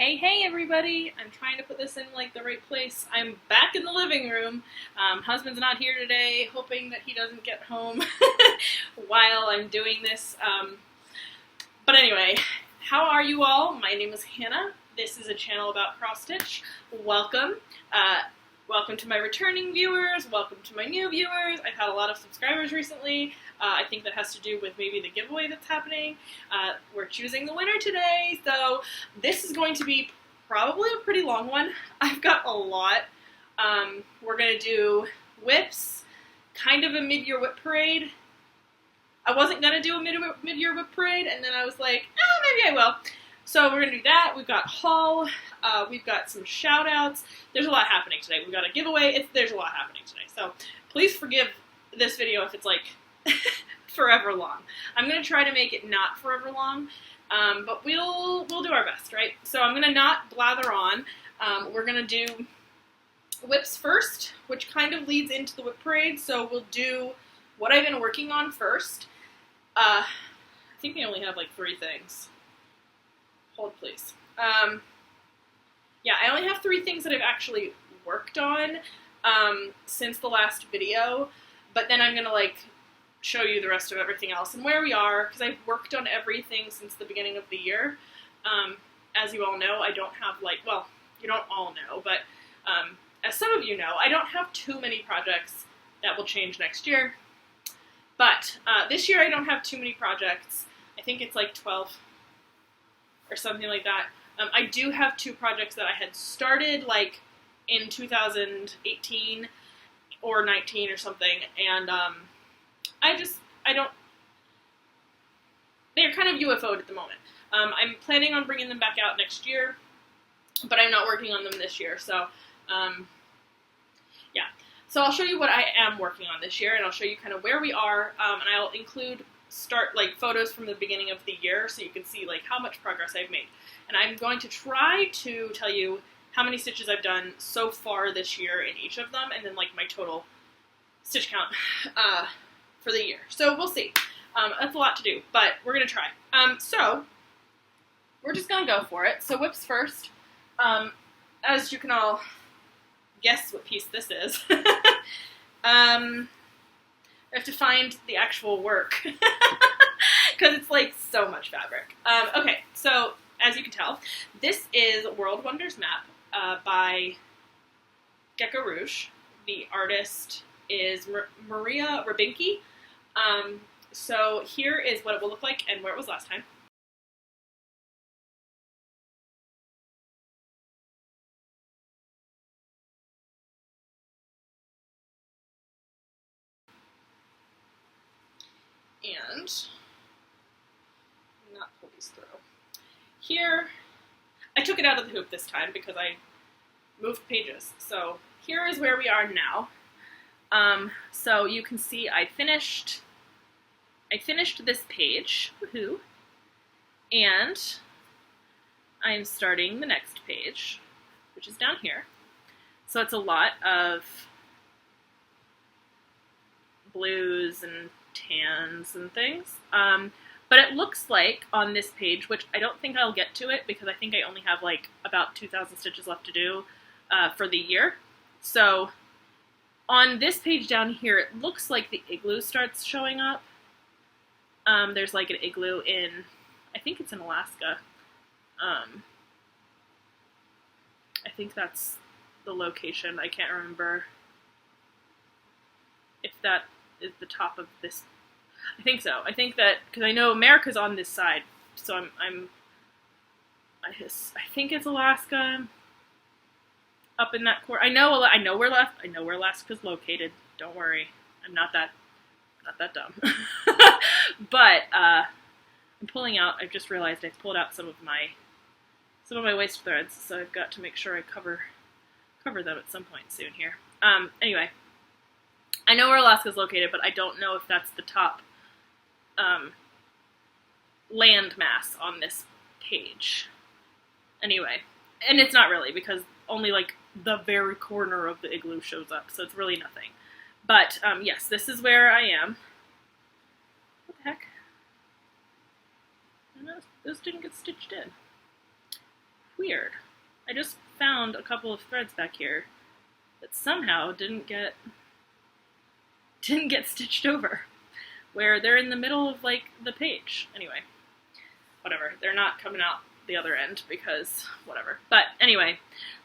Hey everybody! I'm trying to put this in like the right place. I'm back in the living room. Husband's not here today, hoping that he doesn't get home while I'm doing this. But anyway, how are you all? My name is Hannah. This is a channel about cross-stitch. Welcome. Welcome to my returning viewers. Welcome to my new viewers. I've had a lot of subscribers recently. I think that has to do with maybe the giveaway that's happening. We're choosing the winner today, so this is going to be probably a pretty long one. I've got a lot. We're going to do whips, kind of a mid-year whip parade. I wasn't going to do a mid-year whip parade, and then I was like, maybe I will. So we're going to do that. We've got haul. We've got some shout-outs. There's a lot happening today. We've got a giveaway. There's a lot happening today. So please forgive this video if it's like forever long. I'm going to try to make it not forever long, but we'll do our best, right? So I'm going to not blather on. We're going to do whips first, which kind of leads into the whip parade. So we'll do what I've been working on first. I think we only have like 3 things. Hold, please. Yeah, I only have 3 things that I've actually worked on since the last video, but then I'm going to like show you the rest of everything else and where we are, because I've worked on everything since the beginning of the year. As you all know, I don't have like, well, you don't all know, but as some of you know, I don't have too many projects that will change next year. But this year I don't have too many projects. I think it's like 12 or something like that. I do have 2 projects that I had started like in 2018 or 19 or something, and they're kind of UFO'd at the moment. I'm planning on bringing them back out next year, but I'm not working on them this year, so, yeah. So I'll show you what I am working on this year, and I'll show you kind of where we are, and I'll include photos from the beginning of the year so you can see like how much progress I've made. And I'm going to try to tell you how many stitches I've done so far this year in each of them, and then like my total stitch count for the year. So we'll see. That's a lot to do, but we're going to try. So we're just going to go for it. So whips first. As you can all guess what piece this is. I have to find the actual work because it's like so much fabric. Okay, so as you can tell, this is World Wonders Map by Gecko Rouge. The artist is Maria Rabinki. So here is what it will look like and where it was last time. And not pull these through. Here, I took it out of the hoop this time because I moved pages. So here is where we are now. So you can see I finished this page, woohoo, and I'm starting the next page, which is down here. So it's a lot of blues and tans and things, but it looks like on this page, which I don't think I'll get to it because I think I only have like about 2,000 stitches left to do for the year. So on this page down here, it looks like the igloo starts showing up. There's like an igloo in, I think it's in Alaska. I think that's the location. I can't remember if that is the top of this. I think so. I think that, because I know America's on this side, so I think it's Alaska, up in that corner. I know where Alaska's located. Don't worry, I'm not that dumb. But I'm pulling out. I've just realized I've pulled out some of my waist threads, so I've got to make sure I cover them at some point soon here. Anyway, I know where Alaska's located, but I don't know if that's the top land mass on this page. Anyway, and it's not really, because only like the very corner of the igloo shows up, so it's really nothing. But yes, this is where I am. What the heck? This didn't get stitched in. weird. I just found a couple of threads back here that somehow didn't get stitched over, where they're in the middle of like the page. Anyway, whatever. They're not coming out the other end because whatever. But anyway,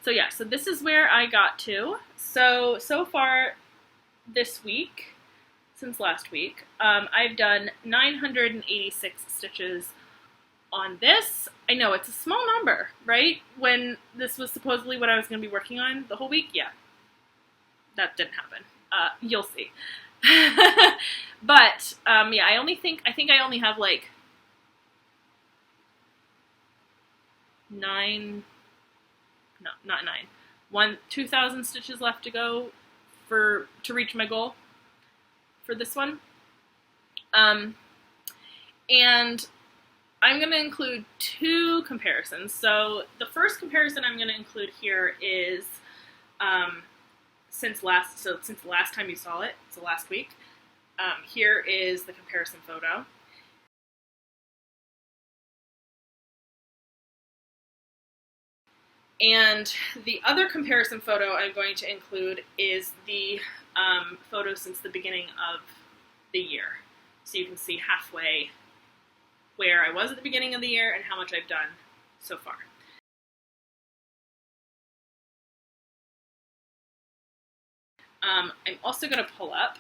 so yeah, so this is where I got to. So far this week, since last week, I've done 986 stitches on this. I know it's a small number, right? When this was supposedly what I was going to be working on the whole week, yeah, that didn't happen. You'll see. But yeah, I think I only have like 2,000 stitches left to go to reach my goal for this one. And I'm going to include two comparisons. So the first comparison I'm going to include here is since the last time you saw it, so last week. Here is the comparison photo. And the other comparison photo I'm going to include is the photo since the beginning of the year. So you can see halfway where I was at the beginning of the year and how much I've done so far. I'm also going to pull up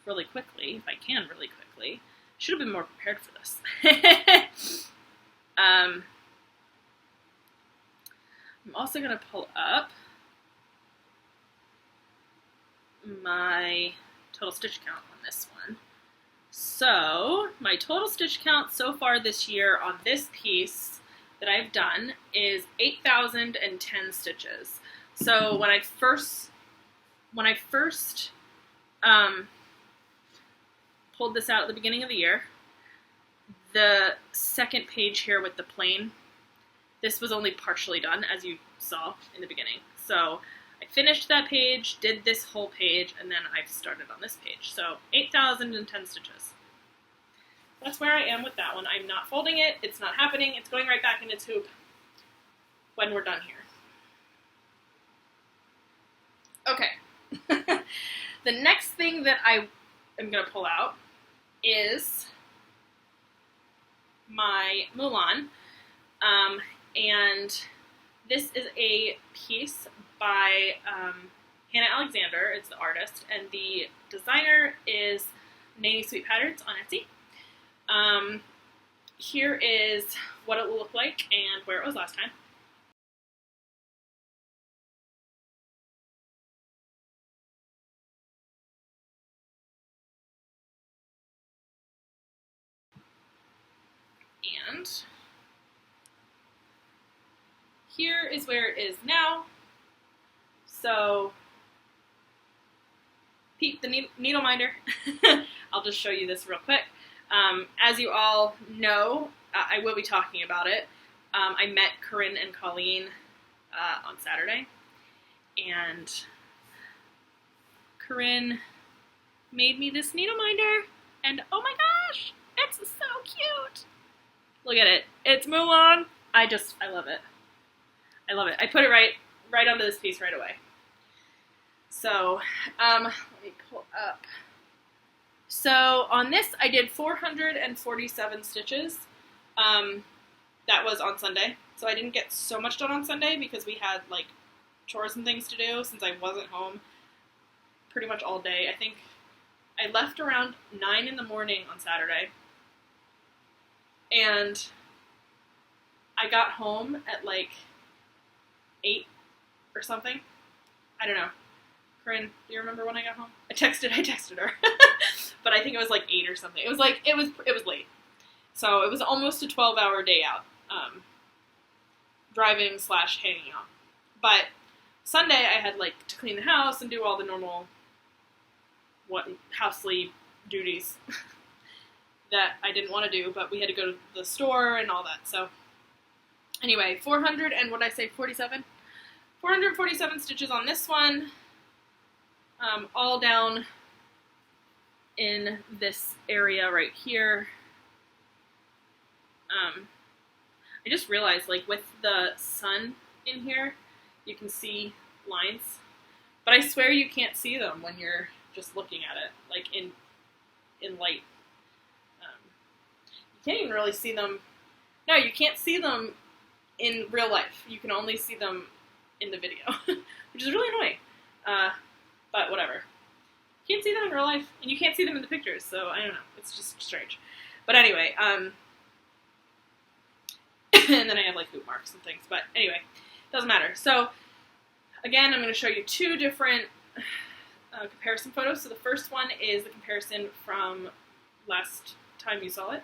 really quickly, if I can really quickly. Should have been more prepared for this. I'm also going to pull up my total stitch count on this one. So my total stitch count so far this year on this piece that I've done is 8,010 stitches. So when I first pulled this out at the beginning of the year, the second page here with the plain, this was only partially done, as you saw in the beginning. So I finished that page, did this whole page, and then I've started on this page. So 8,010 stitches. That's where I am with that one. I'm not folding it. It's not happening. It's going right back in its hoop when we're done here. Okay. The next thing that I am going to pull out is my Mulan. And this is a piece by Hannah Alexander. It's the artist, and the designer is NeniSweetPatterns on Etsy. Here is what it will look like and where it was last time. And here is where it is now. So, peep the needle minder. I'll just show you this real quick. As you all know, I will be talking about it. I met Corinne and Colleen on Saturday, and Corinne made me this needle minder, and oh my gosh, it's so cute! Look at it. It's Mulan. I love it. I love it. I put it right onto this piece right away. So, let me pull up. So on this, I did 447 stitches. That was on Sunday. So I didn't get so much done on Sunday because we had like chores and things to do since I wasn't home pretty much all day. I think I left around 9 in the morning on Saturday. And I got home at like 8 or something. I don't know. Corinne, do you remember when I got home? I texted her. But I think it was like 8 or something. It was late. So it was almost a 12-hour day out. Driving / hanging out. But Sunday I had like to clean the house and do all the normal housely duties that I didn't want to do, but we had to go to the store and all that. So anyway, 447 stitches on this one, all down in this area right here. I just realized, like, with the sun in here, you can see lines, but I swear you can't see them when you're just looking at it, like, in light. You can't even really see them. No, you can't see them in real life. You can only see them in the video, which is really annoying. But whatever. You can't see them in real life, and you can't see them in the pictures, so I don't know. It's just strange. But anyway, and then I have like hoop marks and things. But anyway, doesn't matter. So again, I'm going to show you two different comparison photos. So the first one is the comparison from last time you saw it.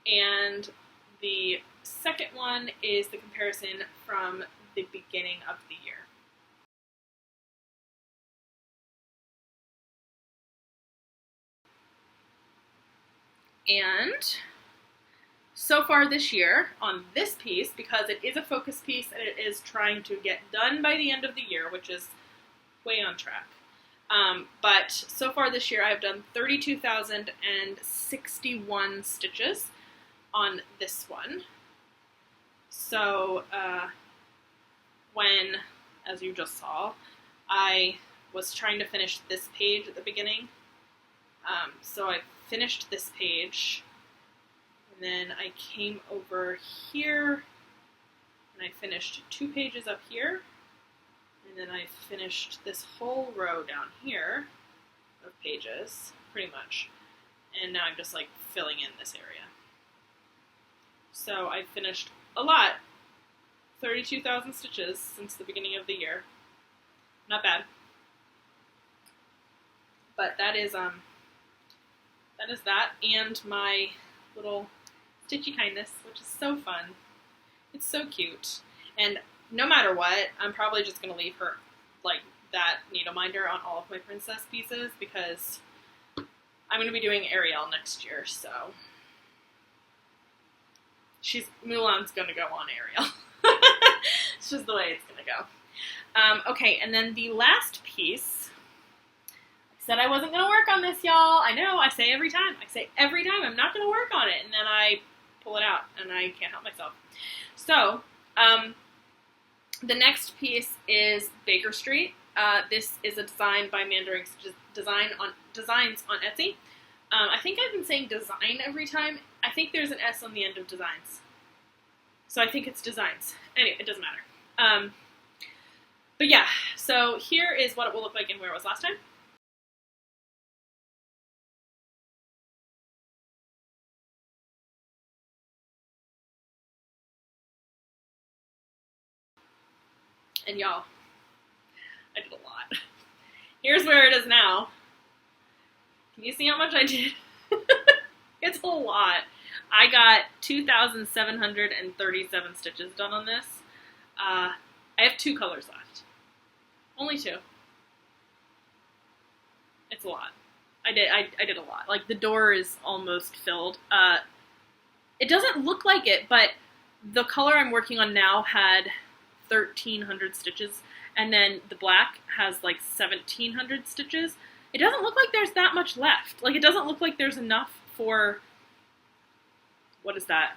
And the second one is the comparison from the beginning of the year. And so far this year, on this piece, because it is a focus piece and it is trying to get done by the end of the year, which is way on track. But so far this year, I've done 32,061 stitches on this one. So when, as you just saw, I was trying to finish this page at the beginning. So I finished this page, and then I came over here, and I finished 2 pages up here, and then I finished this whole row down here of pages, pretty much, and now I'm just like filling in this area. So I finished a lot, 32,000 stitches since the beginning of the year. Not bad. But that is that, and my little Stitchy Kindness, which is so fun. It's so cute. And no matter what, I'm probably just going to leave her like that needle minder on all of my princess pieces, because I'm going to be doing Ariel next year, so Mulan's going to go on Ariel. It's just the way it's going to go. Okay, and then the last piece, I said I wasn't going to work on this, y'all. I know, I say every time. I'm not going to work on it, and then I pull it out, and I can't help myself. So, the next piece is Baker Street. This is a design by MandarinksDesign Designs on Etsy. I think I've been saying design every time. I think there's an S on the end of designs. So I think it's designs. Anyway, it doesn't matter. But yeah, so here is what it will look like and where it was last time. And y'all, I did a lot. Here's where it is now. Can you see how much I did? It's a lot. I got 2,737 stitches done on this. I have 2 colors left. Only 2. It's a lot. I did a lot. Like, the door is almost filled. It doesn't look like it, but the color I'm working on now had 1,300 stitches, and then the black has like 1,700 stitches. It doesn't look like there's that much left. Like, it doesn't look like there's enough for, what is that,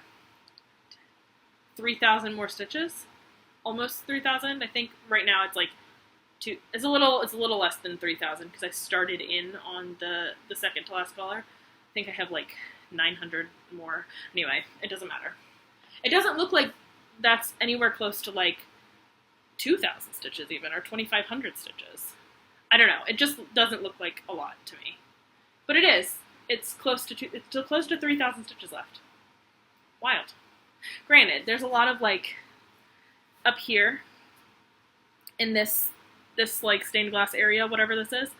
3,000 more stitches? Almost 3,000. I think right now it's like it's a little less than 3,000, because I started in on the second to last color. I think I have like 900 more. Anyway, it doesn't matter. It doesn't look like that's anywhere close to like 2,000 stitches even, or 2,500 stitches. I don't know. It just doesn't look like a lot to me. But it is. It's close to 3,000 stitches left. Wild. Granted, there's a lot of like up here in this like stained glass area, whatever this is.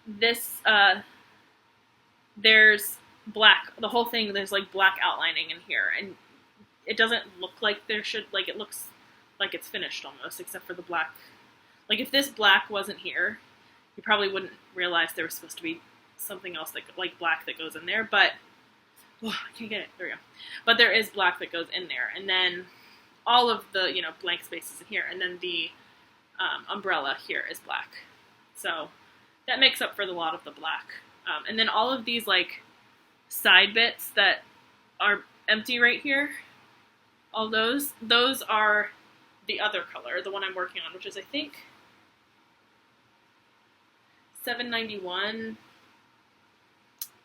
There's black. The whole thing, there's like black outlining in here, and it doesn't look like there should, like, it looks like it's finished almost, except for the black. Like, if this black wasn't here, you probably wouldn't realize there was supposed to be something else that, like, black that goes in there, but, oh, I can't get it, there we go. But there is black that goes in there, and then all of the, you know, blank spaces in here, and then the umbrella here is black. So that makes up for a lot of the black And then all of these like side bits that are empty right here, all those are the other color, the one I'm working on, which is I think 791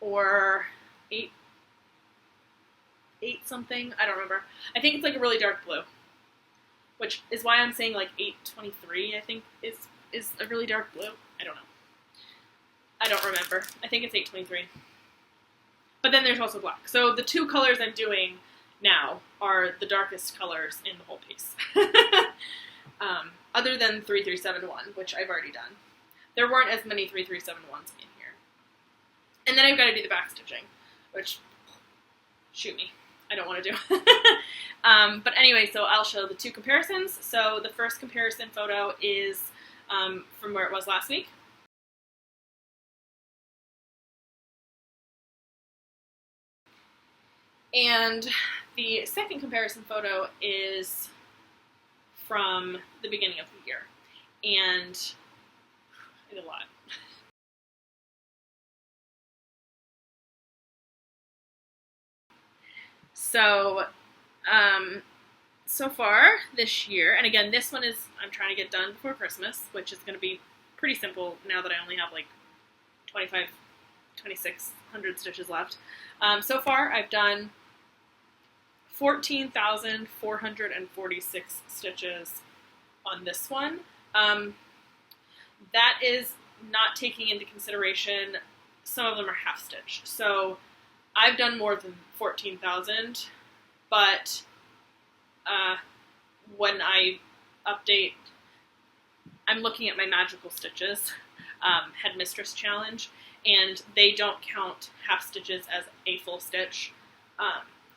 or 8 something. I don't remember. I think it's like a really dark blue, which is why I'm saying like 823. I think is a really dark blue. I don't know. I don't remember. I think it's 823. But then there's also black. So the two colors I'm doing now are the darkest colors in the whole piece. Other than 3371, which I've already done. There weren't as many 3371s in here. And then I've got to do the back stitching, which, shoot me, I don't want to do. But anyway, so I'll show the two comparisons. So the first comparison photo is from where it was last week. And the second comparison photo is from the beginning of the year. And I did a lot. So, so far this year, and again, this one is, I'm trying to get done before Christmas, which is going to be pretty simple now that I only have like 2,600 stitches left. So far, I've done 14,446 stitches on this one. That is not taking into consideration, some of them are half stitch. So I've done more than 14,000, but when I update, I'm looking at my magical stitches, Headmistress Challenge, and they don't count half stitches as a full stitch.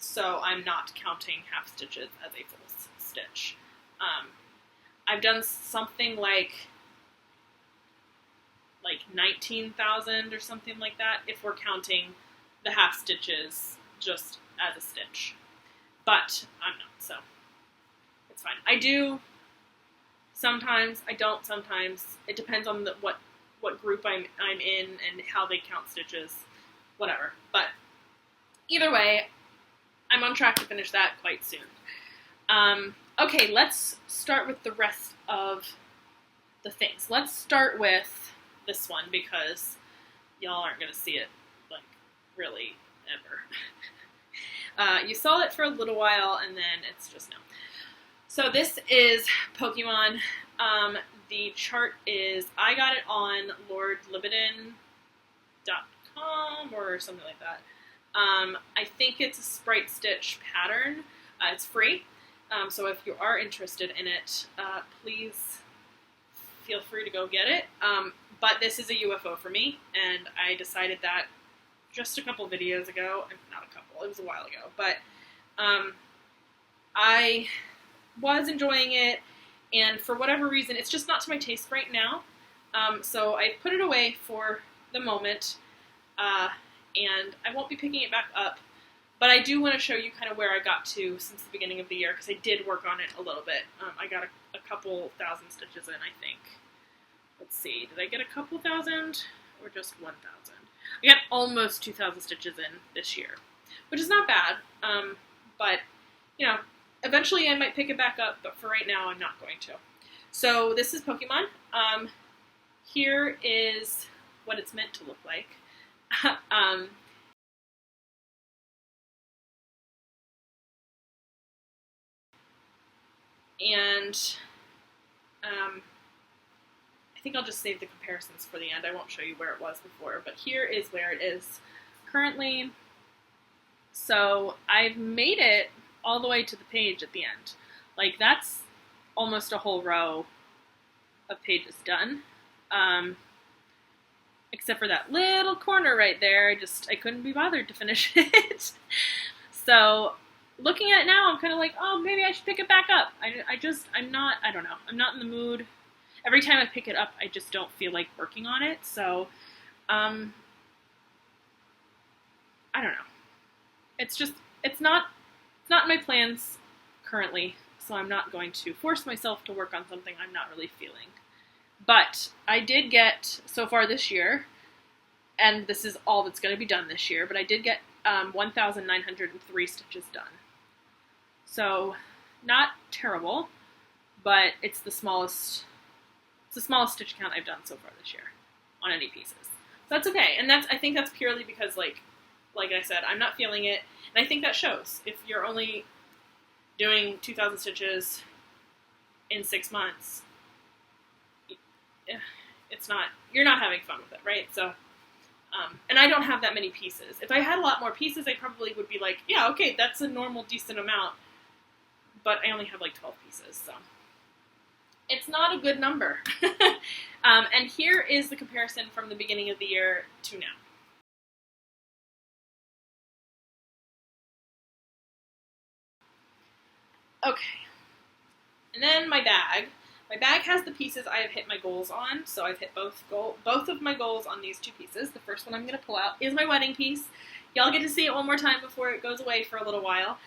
So I'm not counting half stitches as a full stitch. I've done something like 19,000 or something like that, if we're counting the half stitches just as a stitch. But I'm not, so it's fine. I do sometimes, I don't sometimes. It depends on what group I'm in and how they count stitches, whatever. But either way, I'm on track to finish that quite soon. Okay, let's start with the rest of the things. Let's start with this one because y'all aren't going to see it, like, really ever. You saw it for a little while and then it's just no. So this is Pokemon. The chart is, I got it on lordlibidin.com or something like that. I think it's a Sprite Stitch pattern. It's free, so if you are interested in it, please feel free to go get it. But this is a UFO for me, and I decided that just a couple videos ago. Not a couple, it was a while ago, but I was enjoying it, and for whatever reason, it's just not to my taste right now. So I put it away for the moment. And I won't be picking it back up, but I do want to show you kind of where I got to since the beginning of the year, because I did work on it a little bit. I got a couple thousand stitches in, I think. Let's see, did I get a couple thousand or just 1,000? I got almost 2,000 stitches in this year, which is not bad, but, you know, eventually I might pick it back up, but for right now I'm not going to. So this is Pokemon. Here is what it's meant to look like. I think I'll just save the comparisons for the end. I won't show you where it was before, but here is where it is currently. So I've made it all the way to the page at the end. Like, that's almost a whole row of pages done. Except for that little corner right there, I couldn't be bothered to finish it. So, looking at it now, I'm kind of like, oh, maybe I should pick it back up. I don't know, I'm not in the mood. Every time I pick it up, I just don't feel like working on it, so, I don't know. It's not in my plans currently, so I'm not going to force myself to work on something I'm not really feeling. But I did get, so far this year, and this is all that's going to be done this year, but I did get 1,903 stitches done. So not terrible, but it's the smallest stitch count I've done so far this year on any pieces. So that's okay, and I think that's purely because like I said, I'm not feeling it, and I think that shows. If you're only doing 2,000 stitches in 6 months, you're not having fun with it, right? So, and I don't have that many pieces. If I had a lot more pieces, I probably would be like, yeah, okay, that's a normal, decent amount, but I only have like 12 pieces, so it's not a good number. And here is the comparison from the beginning of the year to now. Okay, and then my bag. My bag has the pieces I have hit my goals on, so I've hit both of my goals on these 2 pieces. The first one I'm going to pull out is my wedding piece. Y'all get to see it one more time before it goes away for a little while.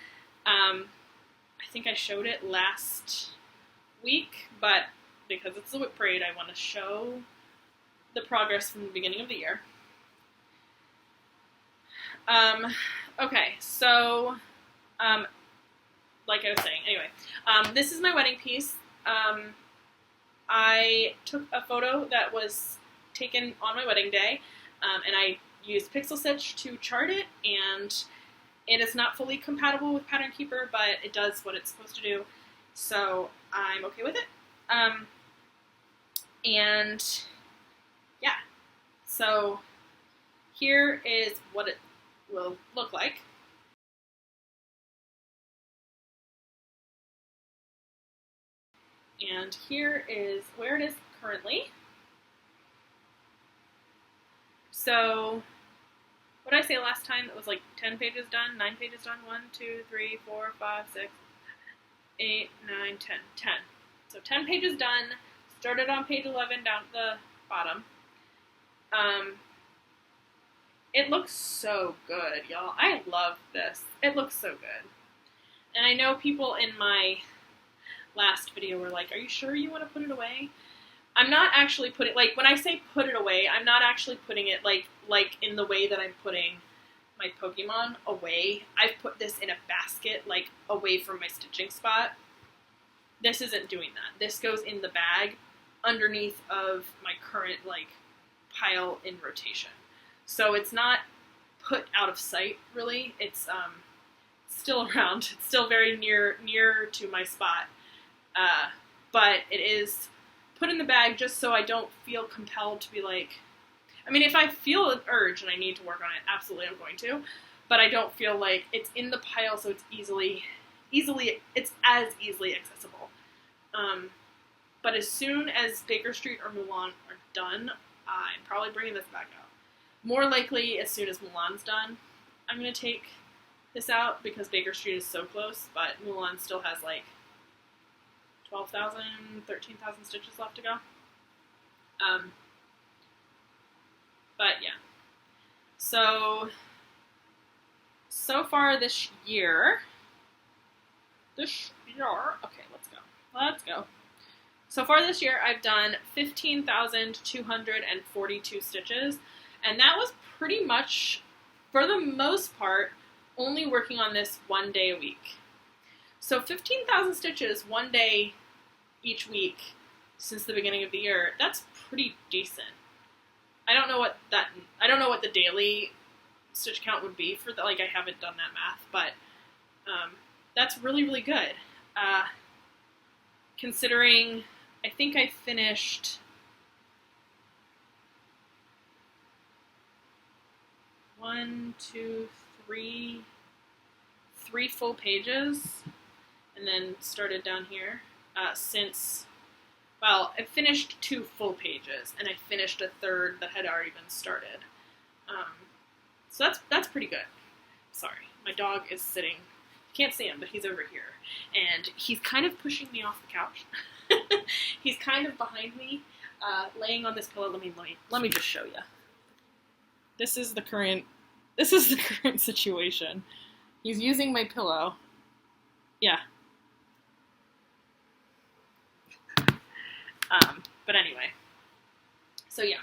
I think I showed it last week, but because it's the WIP parade, I want to show the progress from the beginning of the year. Okay, so, like I was saying, anyway, this is my wedding piece. I took a photo that was taken on my wedding day, and I used Pixel Stitch to chart it, and it is not fully compatible with Pattern Keeper, but it does what it's supposed to do, so I'm okay with it. And yeah, so here is what it will look like. And here is where it is currently. So, what did I say last time? It was like 10 pages done, 9 pages done, 1, 2, 3, 4, 5, 6, 8, 9, 10, 10. So 10 pages done, started on page 11 down at the bottom. It looks so good, y'all. I love this. It looks so good. And I know people in my last video were like, are you sure you want to put it away? I'm not actually putting, like, when I say put it away, I'm not actually putting it like in the way that I'm putting my Pokemon away. I've put this in a basket, like, away from my stitching spot. This isn't doing that. This goes in the bag underneath of my current, like, pile in rotation. So it's not put out of sight, really. It's still around. It's still very near to my spot. But it is put in the bag just so I don't feel compelled to be like, I mean, if I feel an urge and I need to work on it, absolutely I'm going to, but I don't feel like it's in the pile so it's it's as easily accessible. But as soon as Baker Street or Mulan are done, I'm probably bringing this back out. More likely, as soon as Mulan's done, I'm going to take this out because Baker Street is so close, but Mulan still has like 12,000, 13,000 stitches left to go. But yeah. So far this year, okay, let's go. So far this year, I've done 15,242 stitches, and that was pretty much, for the most part, only working on this 1 day a week. So 15,000 stitches 1 day each week since the beginning of the year, that's pretty decent. I don't know what the daily stitch count would be for the, like, I haven't done that math, but that's really, really good. Considering I think I finished three full pages, and then started down here I finished 2 full pages, and I finished a third that had already been started. So that's pretty good. Sorry, my dog is sitting. You can't see him, but he's over here, and he's kind of pushing me off the couch. He's kind of behind me, laying on this pillow. Let me just show you. This is the current situation. He's using my pillow. Yeah. But anyway, so yeah.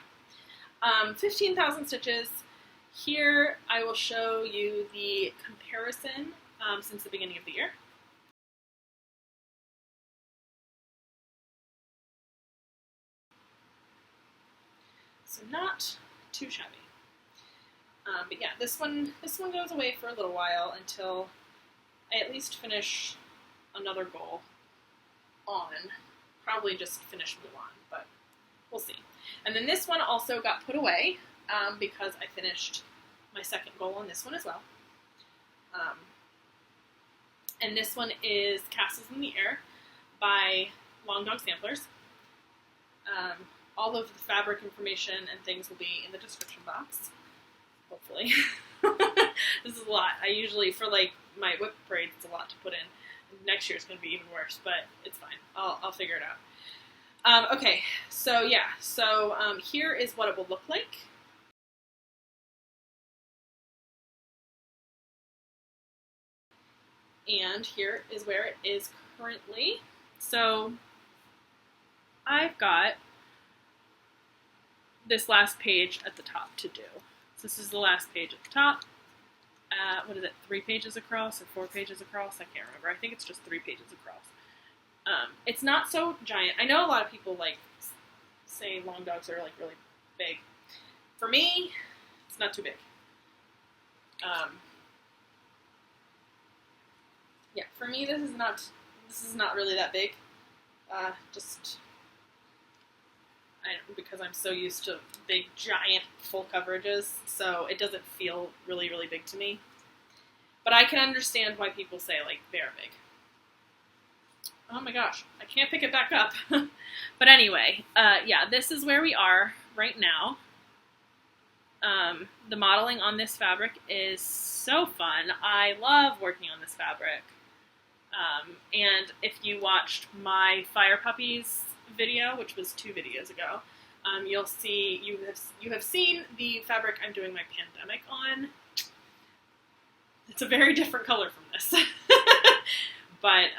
15,000 stitches. Here I will show you the comparison since the beginning of the year. So not too shabby. But yeah, this one goes away for a little while until I at least finish another goal on. Probably just finish Mulan, but we'll see. And then this one also got put away because I finished my second goal on this one as well. And this one is Castles in the Air by Long Dog Samplers. All of the fabric information and things will be in the description box, hopefully. This is a lot. I usually, for like my WIP parade, it's a lot to put in. Next year is going to be even worse, but it's fine. I'll figure it out. Okay, so yeah, here is what it will look like. And here is where it is currently. So I've got this last page at the top to do. So this is the last page at the top. What is it, 3 pages across or 4 pages across? I can't remember. I think it's just 3 pages across. It's not so giant. I know a lot of people like say long dogs are like really big. For me, it's not too big. Yeah, for me this is not really that big. Because I'm so used to big, giant, full coverages, so it doesn't feel really, really big to me. But I can understand why people say, like, they're big. Oh my gosh, I can't pick it back up. But anyway, yeah, this is where we are right now. The modeling on this fabric is so fun. I love working on this fabric. And if you watched my Fire Puppies video, which was 2 videos ago, you'll see you have seen the fabric I'm doing my pandemic on. It's a very different color from this, but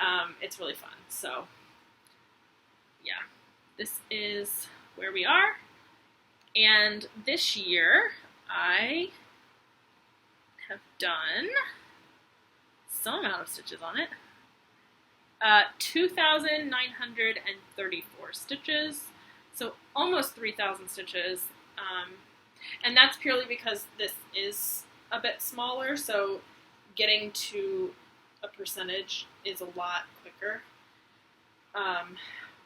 it's really fun. So yeah, this is where we are. And this year I have done some amount of stitches on it. 2,934 stitches, so almost 3,000 stitches, and that's purely because this is a bit smaller, so getting to a percentage is a lot quicker,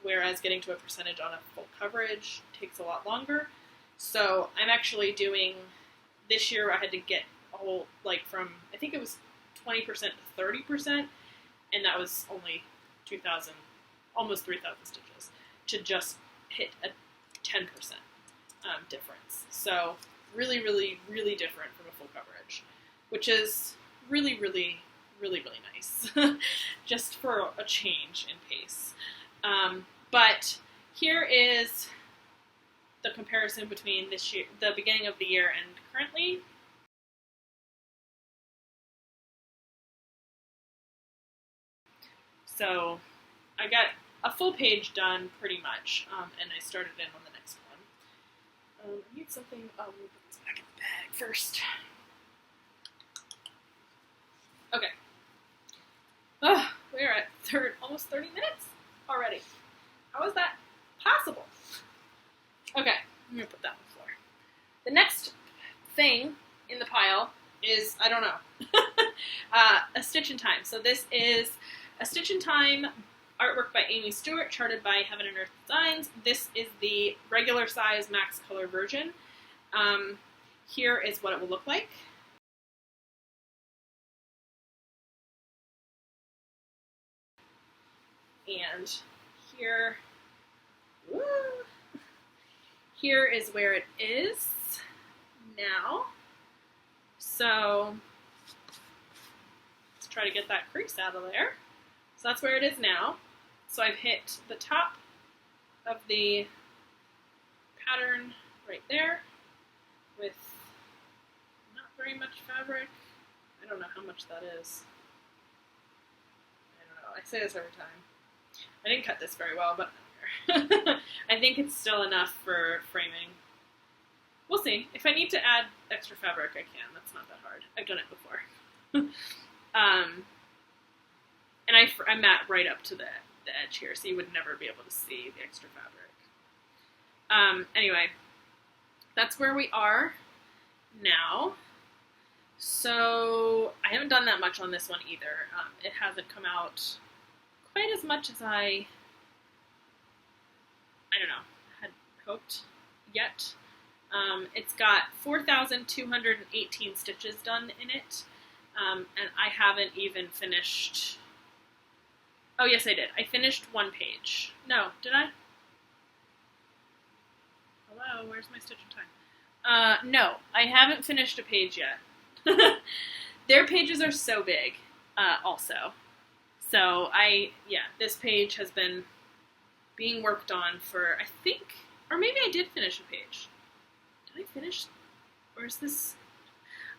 whereas getting to a percentage on a full coverage takes a lot longer. So I'm actually doing, this year I had to get a whole, like from, I think it was 20% to 30%, and that was only 2,000, almost 3,000 stitches to just hit a 10% difference. So really, really, really different from a full coverage, which is really, really, really, really nice, just for a change in pace. But here is the comparison between this year, the beginning of the year, and currently. So I got a full page done pretty much, and I started in on the next one. I need something, let me put this back in the bag first. Okay. Oh, we're at almost 30 minutes already. How is that possible? Okay, I'm gonna put that on the floor. The next thing in the pile is, I don't know, a Stitch in Time. So this is a Stitch in Time artwork by Aimee Stewart, charted by Heaven and Earth Designs. This is the regular size max color version. Here is what it will look like. And here, woo, here is where it is now. So let's try to get that crease out of there. So that's where it is now. So I've hit the top of the pattern right there with not very much fabric. I don't know how much that is. I don't know. I say this every time. I didn't cut this very well, but I don't care. I think it's still enough for framing. We'll see. If I need to add extra fabric, I can. That's not that hard. I've done it before. And I mat right up to the edge here, so you would never be able to see the extra fabric. Anyway, that's where we are now. So I haven't done that much on this one either. It hasn't come out quite as much as I don't know, had hoped yet. It's got 4,218 stitches done in it, and I haven't even finished. Oh yes, I did. I finished one page. No, did I? Hello, where's my stitch in time? No, I haven't finished a page yet. Their pages are so big, also. So this page has been being worked on for, I think, or maybe I did finish a page. Did I finish, or is this,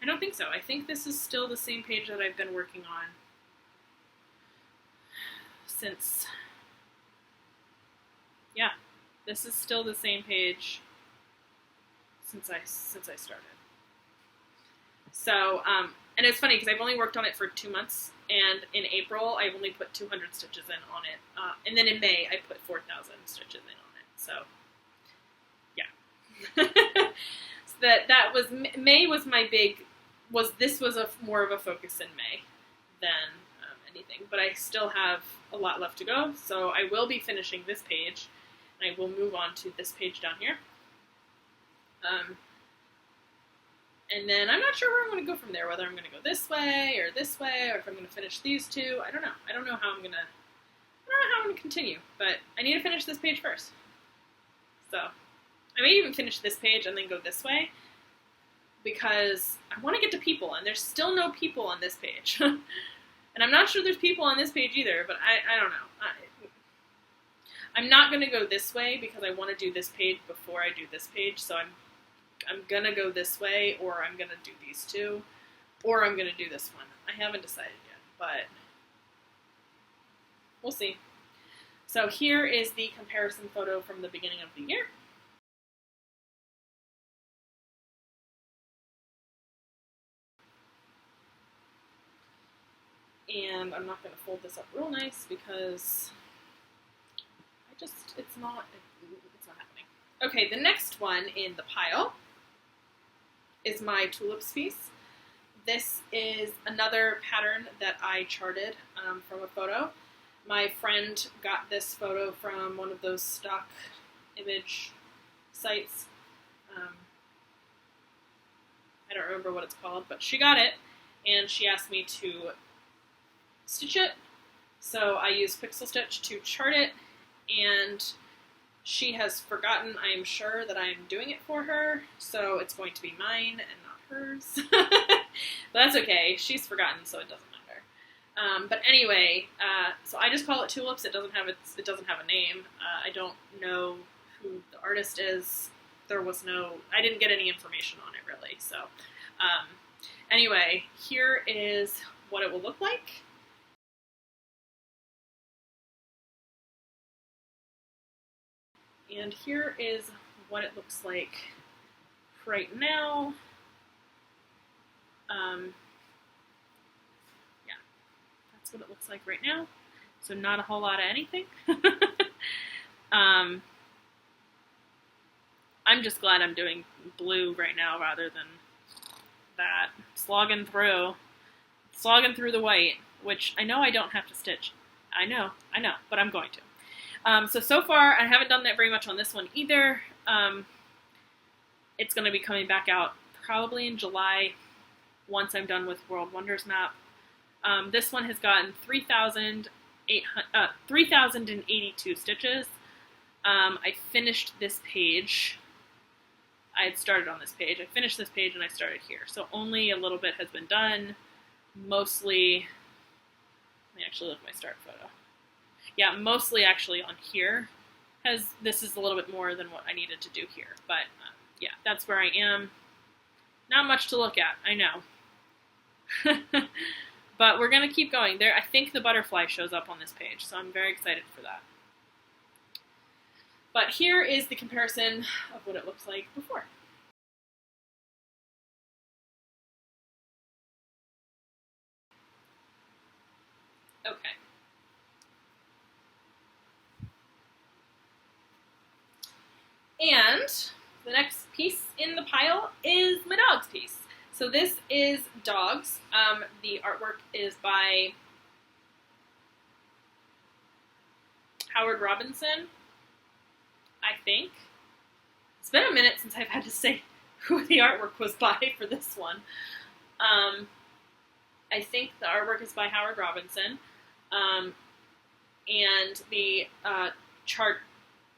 I don't think so. I think this is still the same page that I've been working on since, yeah, this is still the same page since I started. So, and it's funny because I've only worked on it for 2 months, and in April I've only put 200 stitches in on it, and then in May I put 4,000 stitches in on it. So, yeah. So that was May was my big this was more of a focus in May than anything, but I still have a lot left to go. So I will be finishing this page, and I will move on to this page down here. And then I'm not sure where I'm going to go from there, whether I'm going to go this way, or if I'm going to finish these two. I don't know. I don't know how I'm going to continue, but I need to finish this page first. So I may even finish this page and then go this way, because I want to get to people, and there's still no people on this page. And I'm not sure there's people on this page either, but I don't know. I'm not going to go this way because I want to do this page before I do this page, so I'm going to go this way, or I'm going to do these two, or I'm going to do this one. I haven't decided yet, but we'll see. So here is the comparison photo from the beginning of the year. And I'm not going to fold this up real nice because it's not happening. Okay, the next one in the pile is my tulips piece. This is another pattern that I charted from a photo. My friend got this photo from one of those stock image sites. I don't remember what it's called, but she got it, and she asked me to stitch it. So I used Pixel Stitch to chart it, and she has forgotten, I am sure, that I am doing it for her, so it's going to be mine and not hers. But that's okay. She's forgotten, so it doesn't matter. But anyway, so I just call it tulips. It doesn't have a name. I don't know who the artist is. I didn't get any information on it really. So anyway, here is what it will look like. And here is what it looks like right now. Yeah, that's what it looks like right now. So not a whole lot of anything. I'm just glad I'm doing blue right now rather than that. Slogging through the white, which I know I don't have to stitch. I know, but I'm going to. So far, I haven't done that very much on this one either. It's going to be coming back out probably in July once I'm done with World Wonders Map. This one has gotten 3,082 stitches. I finished this page. I had started on this page. I finished this page and I started here. So only a little bit has been done. Mostly, let me actually look at my start photo. Yeah, mostly actually on here. This is a little bit more than what I needed to do here. But yeah, that's where I am. Not much to look at, I know. But we're going to keep going. I think the butterfly shows up on this page, so I'm very excited for that. But here is the comparison of what it looks like before. the next piece in the pile is my dog's piece. So this is Dogs. The artwork is by Howard Robinson, I think. It's been a minute since I've had to say who the artwork was by for this one. I think the artwork is by Howard Robinson, and the chart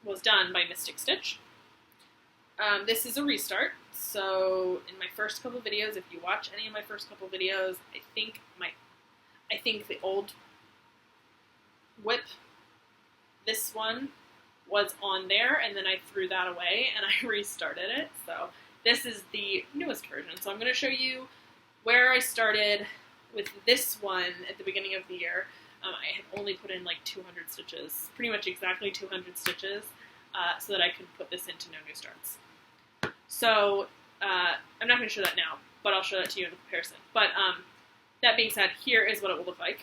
was done by Mystic Stitch. This is a restart, so in my first couple videos, if you watch any of my first couple videos, I think the old WIP, this one, was on there, and then I threw that away, and I restarted it, so this is the newest version. So I'm going to show you where I started with this one at the beginning of the year. I had only put in like 200 stitches, pretty much exactly 200 stitches, so that I could put this into No New Starts. So I'm not going to show that now, but I'll show that to you in the comparison. But that being said, here is what it will look like.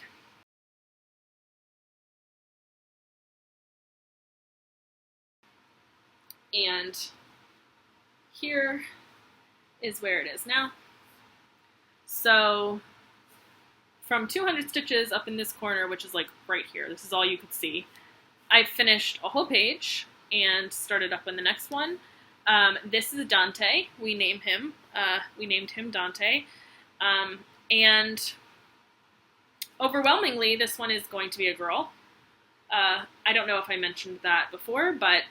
And here is where it is now. So from 200 stitches up in this corner, which is like right here, this is all you could see, I finished a whole page and started up in the next one. This is Dante. We named him Dante. And overwhelmingly, this one is going to be a girl. I don't know if I mentioned that before, but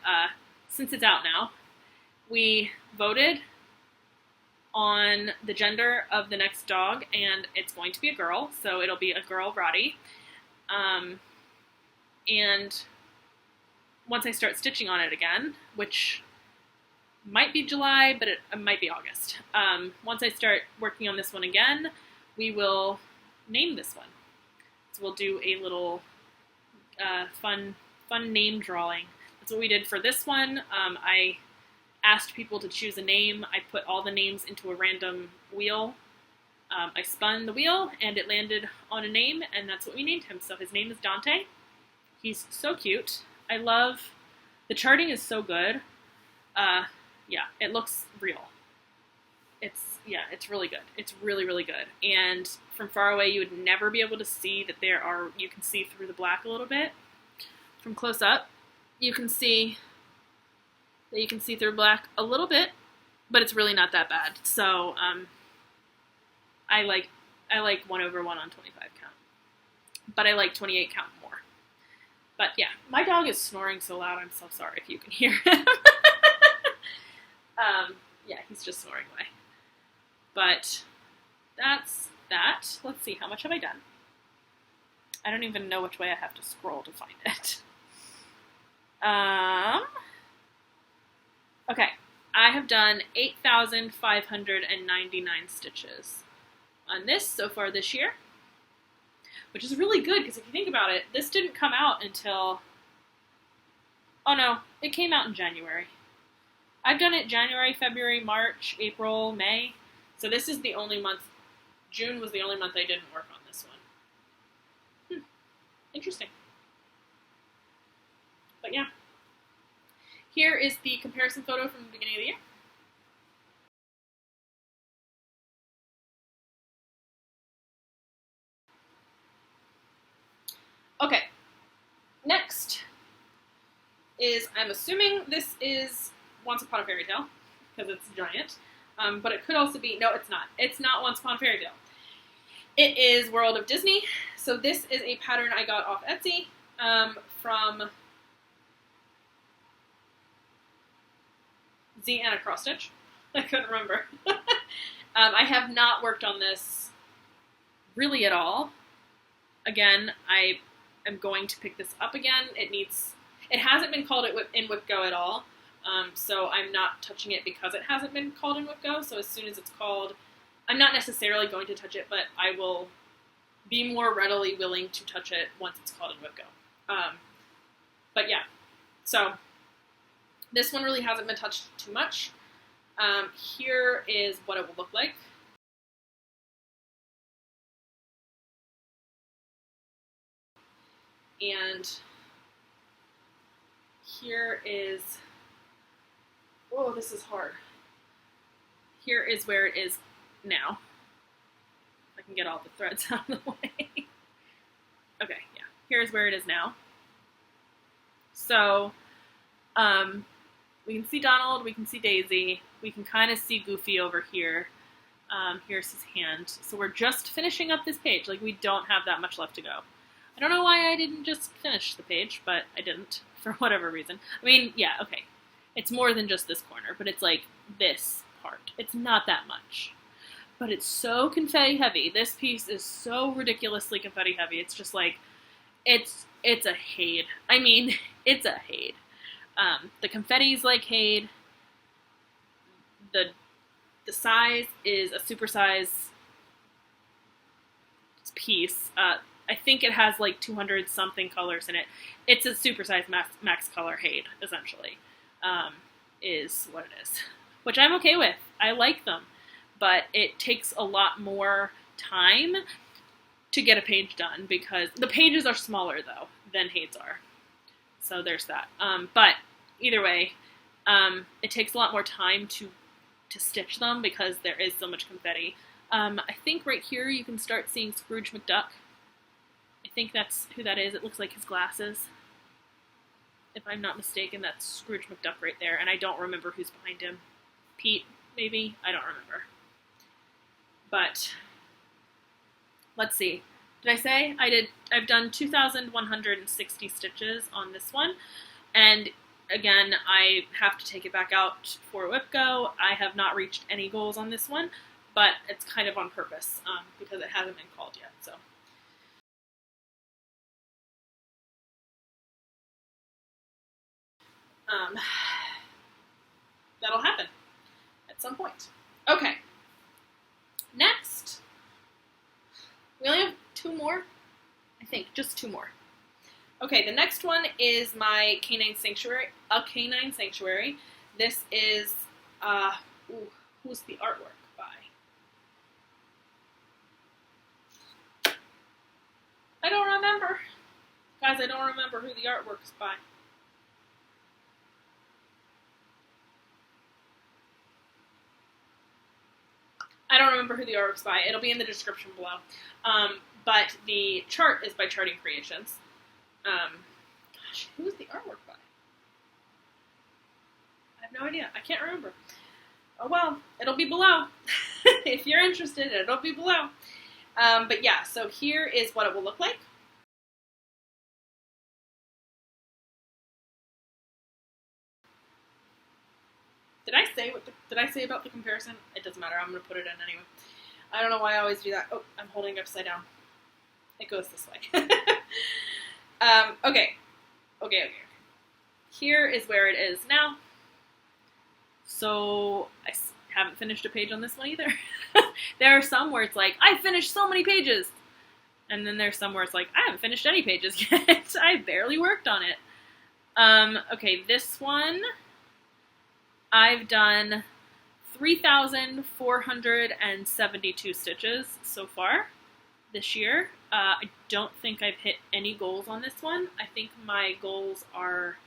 since it's out now, we voted on the gender of the next dog, and it's going to be a girl, so it'll be a girl Roddy. And once I start stitching on it again, which might be July, but it might be August. Once I start working on this one again, we will name this one. So we'll do a little fun name drawing. That's what we did for this one. I asked people to choose a name. I put all the names into a random wheel. I spun the wheel, and it landed on a name, and that's what we named him. So his name is Dante. He's so cute. I love, the charting is so good. Yeah, it looks real. It's really good. It's really, really good. And from far away, you would never be able to see that you can see through the black a little bit. From close up, you can see that you can see through black a little bit, but it's really not that bad. So I like 1/1 on 25 count, but I like 28 count more. But yeah, my dog is snoring so loud. I'm so sorry if you can hear him. Yeah, he's just snoring away. But that's that. Let's see, how much have I done? I don't even know which way I have to scroll to find it. Okay, I have done 8,599 stitches on this so far this year, which is really good because if you think about it, this didn't come out until, oh no, it came out in January. I've done it January, February, March, April, May, so this is the only month, June was the only month I didn't work on this one. Interesting. But yeah. Here is the comparison photo from the beginning of the year. Okay, next is, I'm assuming this is Once Upon a Fairy Tale, because it's giant, but it could also be, no, it's not. It's not Once Upon a Fairy Tale. It is World of Disney. So this is a pattern I got off Etsy from Z and a cross stitch. I couldn't remember. I have not worked on this really at all. Again, I am going to pick this up again. It hasn't been called in WIP Go at all, so I'm not touching it because it hasn't been called in WIP Go. So as soon as it's called, I'm not necessarily going to touch it, but I will be more readily willing to touch it once it's called in WIP Go. But yeah, so this one really hasn't been touched too much. Here is what it will look like. And here is Oh, this is hard. Here is where it is now. I can get all the threads out of the way. Okay, yeah. Here's where it is now. So, we can see Donald, we can see Daisy, we can kind of see Goofy over here. Here's his hand. So we're just finishing up this page. Like, we don't have that much left to go. I don't know why I didn't just finish the page, but I didn't, for whatever reason. I mean, yeah, okay. It's more than just this corner, but it's like this part. It's not that much. But it's so confetti heavy. This piece is so ridiculously confetti heavy. It's just like, it's a HAED. I mean, it's a HAED. The confetti's like HAED. The size is a supersize piece. I think it has like 200 something colors in it. It's a supersize max color HAED, essentially, is what it is. Which I'm okay with. I like them. But it takes a lot more time to get a page done because the pages are smaller, though, than HAEDs are. So there's that. But either way, it takes a lot more time to stitch them because there is so much confetti. I think right here you can start seeing Scrooge McDuck. I think that's who that is. It looks like his glasses. If I'm not mistaken, that's Scrooge McDuck right there, and I don't remember who's behind him. Pete, maybe? I don't remember. But let's see. Did I say I've done 2,160 stitches on this one, and again, I have to take it back out for WIP Go. I have not reached any goals on this one, but it's kind of on purpose because it hasn't been called yet. So. That'll happen at some point. Okay. Next, we only have two more. I think just two more. Okay, the next one is my Canine Sanctuary. A Canine Sanctuary. This is who's the artwork by? I don't remember, guys. I don't remember who the artwork's by. I don't remember who the artwork's by. It'll be in the description below. But the chart is by Charting Creations. Gosh, who's the artwork by? I have no idea. I can't remember. Oh well, it'll be below. If you're interested, it'll be below. But yeah, so here is what it will look like. Did I say about the comparison? It doesn't matter. I'm going to put it in anyway. I don't know why I always do that. Oh, I'm holding it upside down. It goes this way. Okay. Here is where it is now. So I haven't finished a page on this one either. There are some where it's like, I finished so many pages. And then there's some where it's like, I haven't finished any pages yet. I barely worked on it. Okay, this one, I've done 3,472 stitches so far this year. I don't think I've hit any goals on this one. I think my goals are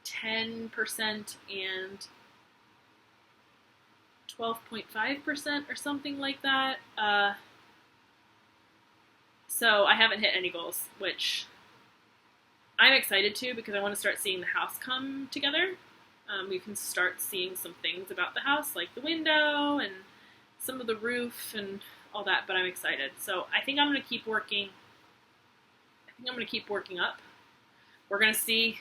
10% and 12.5% or something like that. So I haven't hit any goals, which I'm excited to because I want to start seeing the house come together. We can start seeing some things about the house, like the window and some of the roof and all that, but I'm excited. So I think I'm going to keep working. I think I'm going to keep working up. We're going to see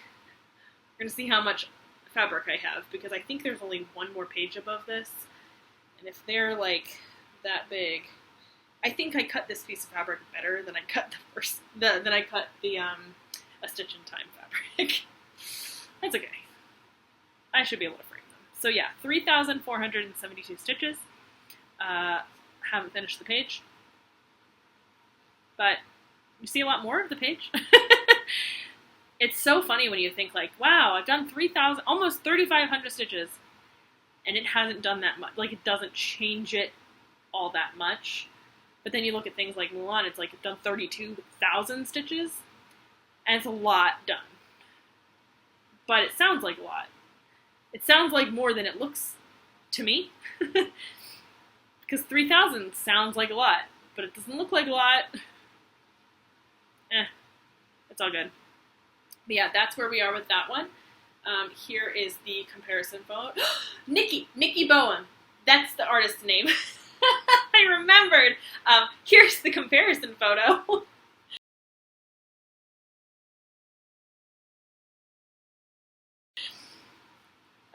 how much fabric I have because I think there's only one more page above this. And if they're like that big, I think I cut this piece of fabric better than I cut the A Stitch in Time fabric. That's okay. I should be able to frame them. So yeah, 3,472 stitches. Haven't finished the page. But you see a lot more of the page. It's so funny when you think like, wow, I've done 3,000, almost 3,500 stitches. And it hasn't done that much. Like, it doesn't change it all that much. But then you look at things like Mulan, it's like, it's done 32,000 stitches. And it's a lot done. But it sounds like a lot. It sounds like more than it looks to me. Because 3,000 sounds like a lot, but it doesn't look like a lot. It's all good. But yeah, that's where we are with that one. Here is the comparison photo. Nicky Beohme. That's the artist's name. I remembered. Here's the comparison photo.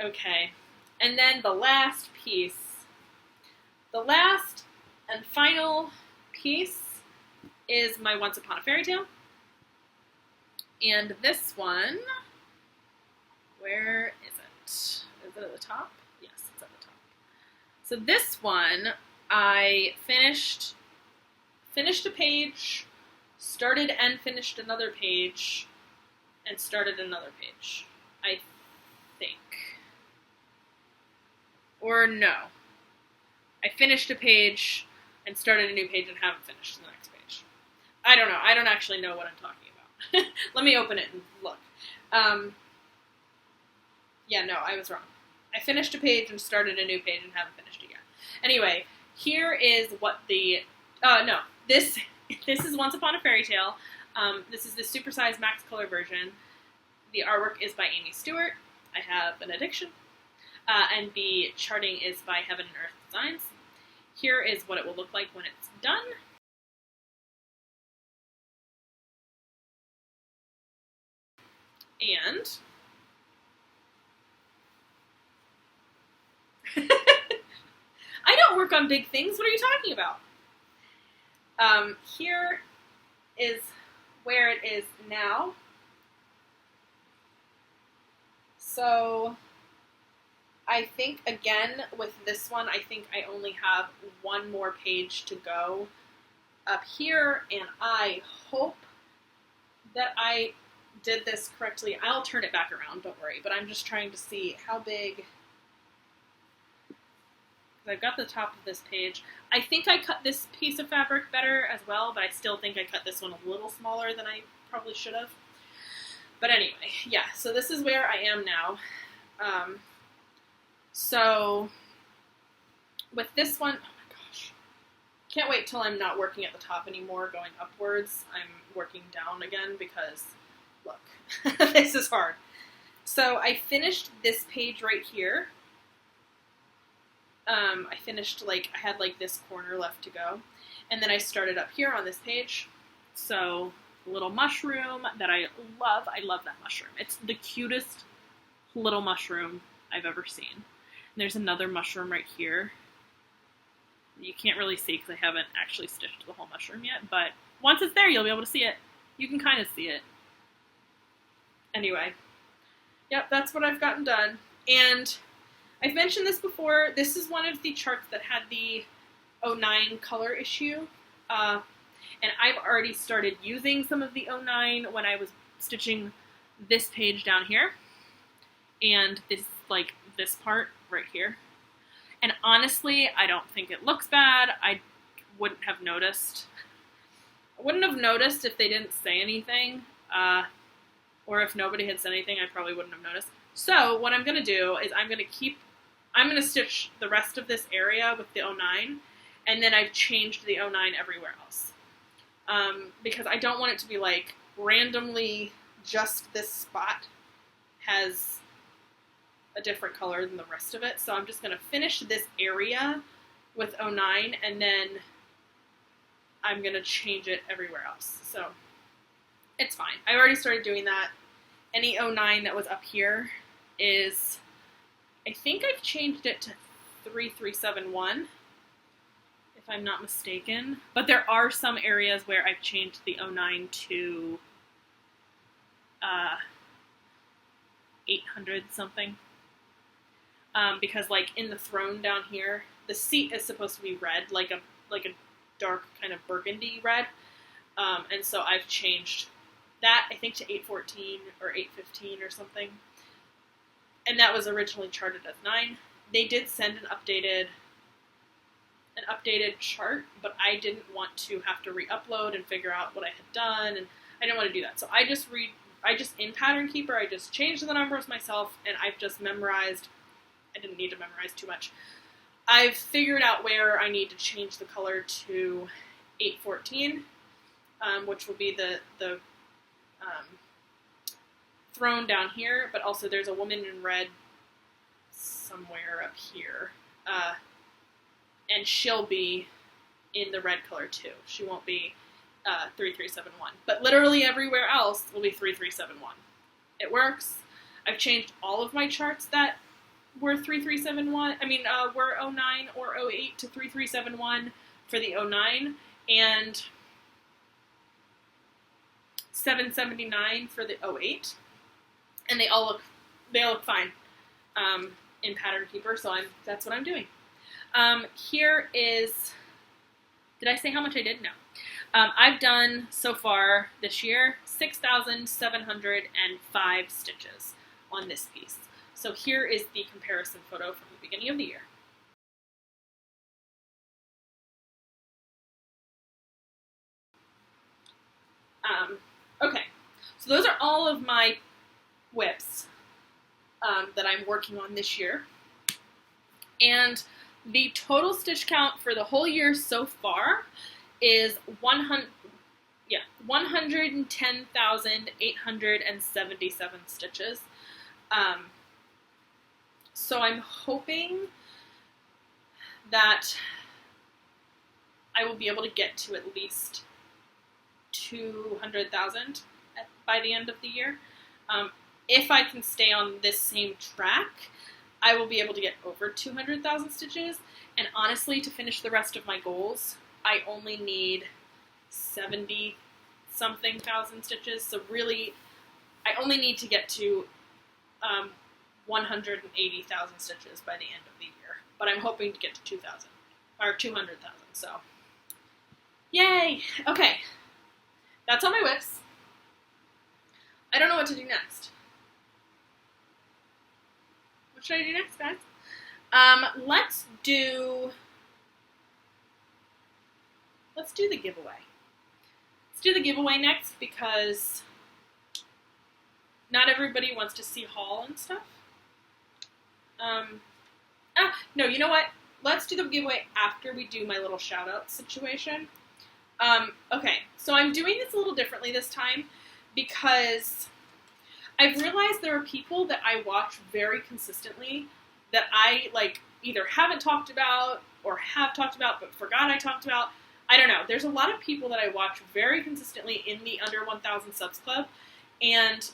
Okay, and then the last piece. The last and final piece is my Once Upon a Fairy Tale. And this one, where is it? Is it at the top? Yes, it's at the top. So this one, I finished a page, started and finished another page, and started another page, I think. Or no. I finished a page and started a new page and haven't finished the next page. I don't know. I don't actually know what I'm talking about. Let me open it and look. Yeah, no, I was wrong. I finished a page and started a new page and haven't finished it yet. Anyway, here is what the... no. This is Once Upon a Fairy Tale. This is the supersized max color version. The artwork is by Aimee Stewart. I have an addiction. And the charting is by Heaven and Earth Designs. Here is what it will look like when it's done. And I don't work on big things. What are you talking about? Here is where it is now. So I think, again, with this one, I think I only have one more page to go up here, and I hope that I did this correctly. I'll turn it back around, don't worry, but I'm just trying to see how big... I've got the top of this page. I think I cut this piece of fabric better as well, but I still think I cut this one a little smaller than I probably should have. But anyway, yeah, so this is where I am now. So with this one, oh my gosh, can't wait till I'm not working at the top anymore, going upwards. I'm working down again because, look, this is hard. So I finished this page right here. I finished, I had this corner left to go. And then I started up here on this page. So, little mushroom that I love. I love that mushroom. It's the cutest little mushroom I've ever seen. And there's another mushroom right here. You can't really see because I haven't actually stitched the whole mushroom yet. But once it's there, you'll be able to see it. You can kind of see it. Anyway. Yep, that's what I've gotten done. And I've mentioned this before. This is one of the charts that had the 09 color issue. And I've already started using some of the 09 when I was stitching this page down here. And this, this part right here. And honestly, I don't think it looks bad. I wouldn't have noticed. I wouldn't have noticed if they didn't say anything. Or if nobody had said anything, I probably wouldn't have noticed. So what I'm going to do is I'm going to stitch the rest of this area with the 09, and then I've changed the 09 everywhere else. Because I don't want it to be randomly just this spot has a different color than the rest of it. So I'm just going to finish this area with 09, and then I'm going to change it everywhere else. So it's fine. I already started doing that. Any 09 that was up here is... I think I've changed it to 3371, if I'm not mistaken. But there are some areas where I've changed the 09 to 800 something. Because in the throne down here, the seat is supposed to be red, like a dark kind of burgundy red. And so I've changed that, I think, to 814 or 815 or something. And that was originally charted as 9. They did send an updated chart, but I didn't want to have to re-upload and figure out what I had done, and I didn't want to do that. So I just in Pattern Keeper, I just changed the numbers myself, and I've just memorized. I didn't need to memorize too much. I've figured out where I need to change the color to 814, which will be the throne down here, but also there's a woman in red somewhere up here, and she'll be in the red color too. She won't be 3371, but literally everywhere else will be 3371. It works. I've changed all of my charts that were 3371, were 09 or 08 to 3371 for the 09, and 779 for the 08, and they all look fine in Pattern Keeper, so that's what I'm doing. Here is, did I say how much I did? No. I've done so far this year 6,705 stitches on this piece. So here is the comparison photo from the beginning of the year. Okay, so those are all of my WIPs that I'm working on this year. And the total stitch count for the whole year so far is 110,877 stitches. So I'm hoping that I will be able to get to at least 200,000 by the end of the year. If I can stay on this same track, I will be able to get over 200,000 stitches. And honestly, to finish the rest of my goals, I only need 70-something thousand stitches. So really, I only need to get to 180,000 stitches by the end of the year. But I'm hoping to get to 2,000 or 200,000. So, yay! Okay, that's all my WIPs. I don't know what to do next. What should I do next, guys? Let's do the giveaway. Let's do the giveaway next because not everybody wants to see haul and stuff. No, you know what? Let's do the giveaway after we do my little shout out situation. Okay, so I'm doing this a little differently this time because I've realized there are people that I watch very consistently that I either haven't talked about or have talked about but forgot I talked about. I don't know. There's a lot of people that I watch very consistently in the under 1,000 subs club, and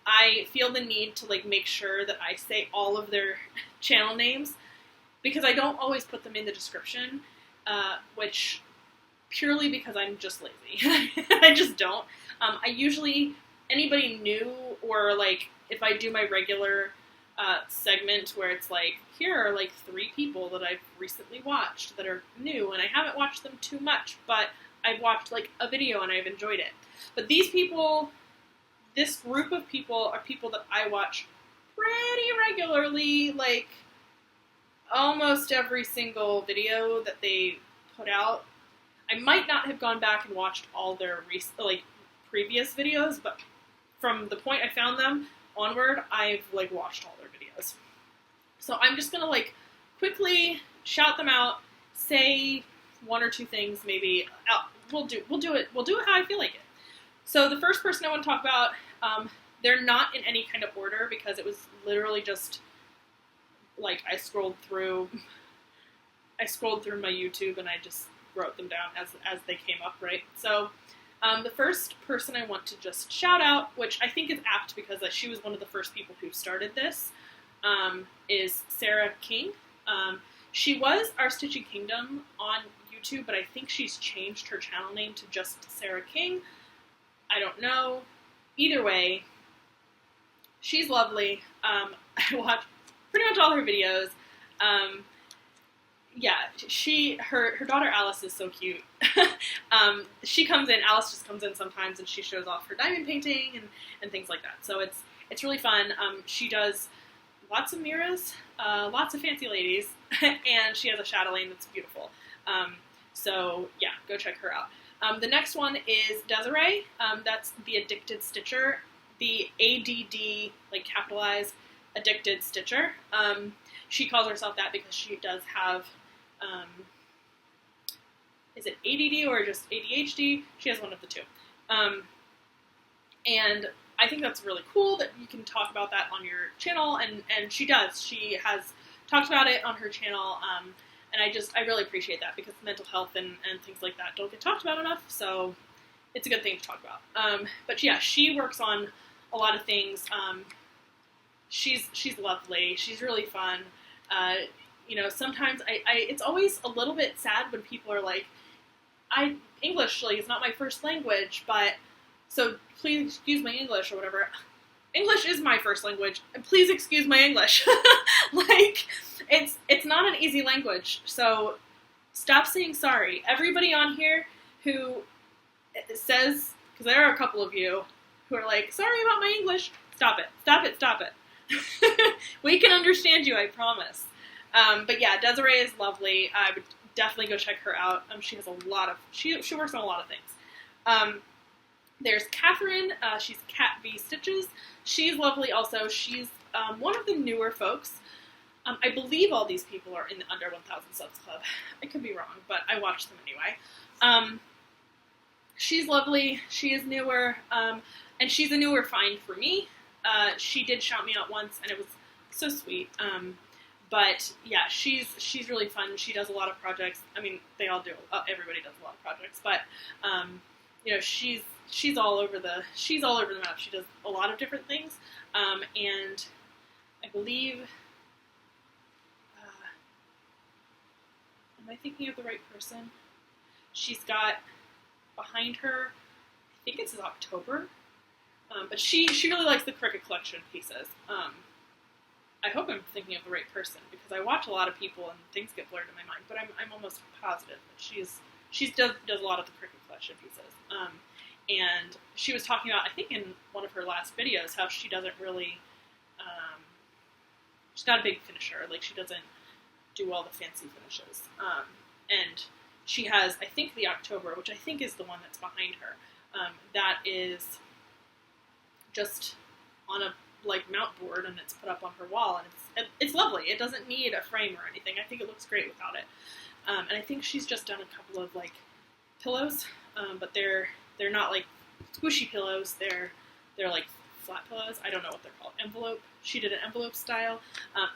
I feel the need to make sure that I say all of their channel names because I don't always put them in the description, which purely because I'm just lazy. I just don't. I usually, anybody new or if I do my regular segment where it's here are 3 people that I've recently watched that are new, and I haven't watched them too much, but I've watched a video and I've enjoyed it. But these people, this group of people are people that I watch pretty regularly, almost every single video that they put out. I might not have gone back and watched all their previous videos, but from the point I found them onward, I've watched all their videos. So I'm just gonna quickly shout them out, say 1 or 2 things maybe. We'll do it how I feel like it. So the first person I want to talk about, they're not in any kind of order because it was literally just I scrolled through my YouTube and I just wrote them down as they came up, right? So the first person I want to just shout out, which I think is apt because she was one of the first people who started this, is Sarah King. She was Our Stitchy Kingdom on YouTube, but I think she's changed her channel name to just Sarah King. I don't know. Either way, she's lovely. I watch pretty much all her videos. Yeah, her daughter Alice is so cute. She comes in, Alice just comes in sometimes and she shows off her diamond painting and things like that. So it's really fun. She does lots of mirrors, lots of fancy ladies, and she has a chatelaine that's beautiful. So yeah, go check her out. The next one is Desiree. That's the Addicted Stitcher. the ADD, like capitalized, addicted stitcher. She calls herself that because she does have, is it ADD or just ADHD? She has one of the two. And I think that's really cool that you can talk about that on your channel, and she does. She has talked about it on her channel, and I really appreciate that, because mental health and things like that don't get talked about enough, so it's a good thing to talk about. But yeah, she works on a lot of things. She's lovely. She's really fun. You know, sometimes it's always a little bit sad when people are like, English like is not my first language, but so please excuse my English or whatever. English is my first language, and please excuse my English. Like, it's not an easy language, so stop saying sorry. Everybody on here who says, because there are a couple of you who are like, sorry about my English, stop it, stop it, stop it. We can understand you, I promise. But yeah, Desiree is lovely. I would definitely go check her out. She has a lot of, she works on a lot of things. There's Catherine. She's Cat V Stitches. She's lovely also. She's one of the newer folks. I believe all these people are in the Under 1,000 Subs Club. I could be wrong, but I watch them anyway. She's lovely. She is newer, and she's a newer find for me. She did shout me out once, and it was so sweet. But yeah, she's really fun. She does a lot of projects. I mean, they all do. Everybody does a lot of projects, but you know, she's all over the map. She does a lot of different things, and I believe. Am I thinking of the right person? She's got behind her, I think it's October, but she really likes the Cricket Collection pieces. I hope I'm thinking of the right person, because I watch a lot of people and things get blurred in my mind, but I'm almost positive that she does a lot of the Cricket Collection pieces. And she was talking about, I think in one of her last videos, how she doesn't really, she's not a big finisher, like she doesn't do all the fancy finishes. And she has, I think, the October, which I think is the one that's behind her, that is just on a mount board, and it's put up on her wall, and it's lovely. It doesn't need a frame or anything. I think it looks great without it. And I think she's just done a couple of pillows, but they're not like squishy pillows. They're like flat pillows. I don't know what they're called. Envelope. She did an envelope style.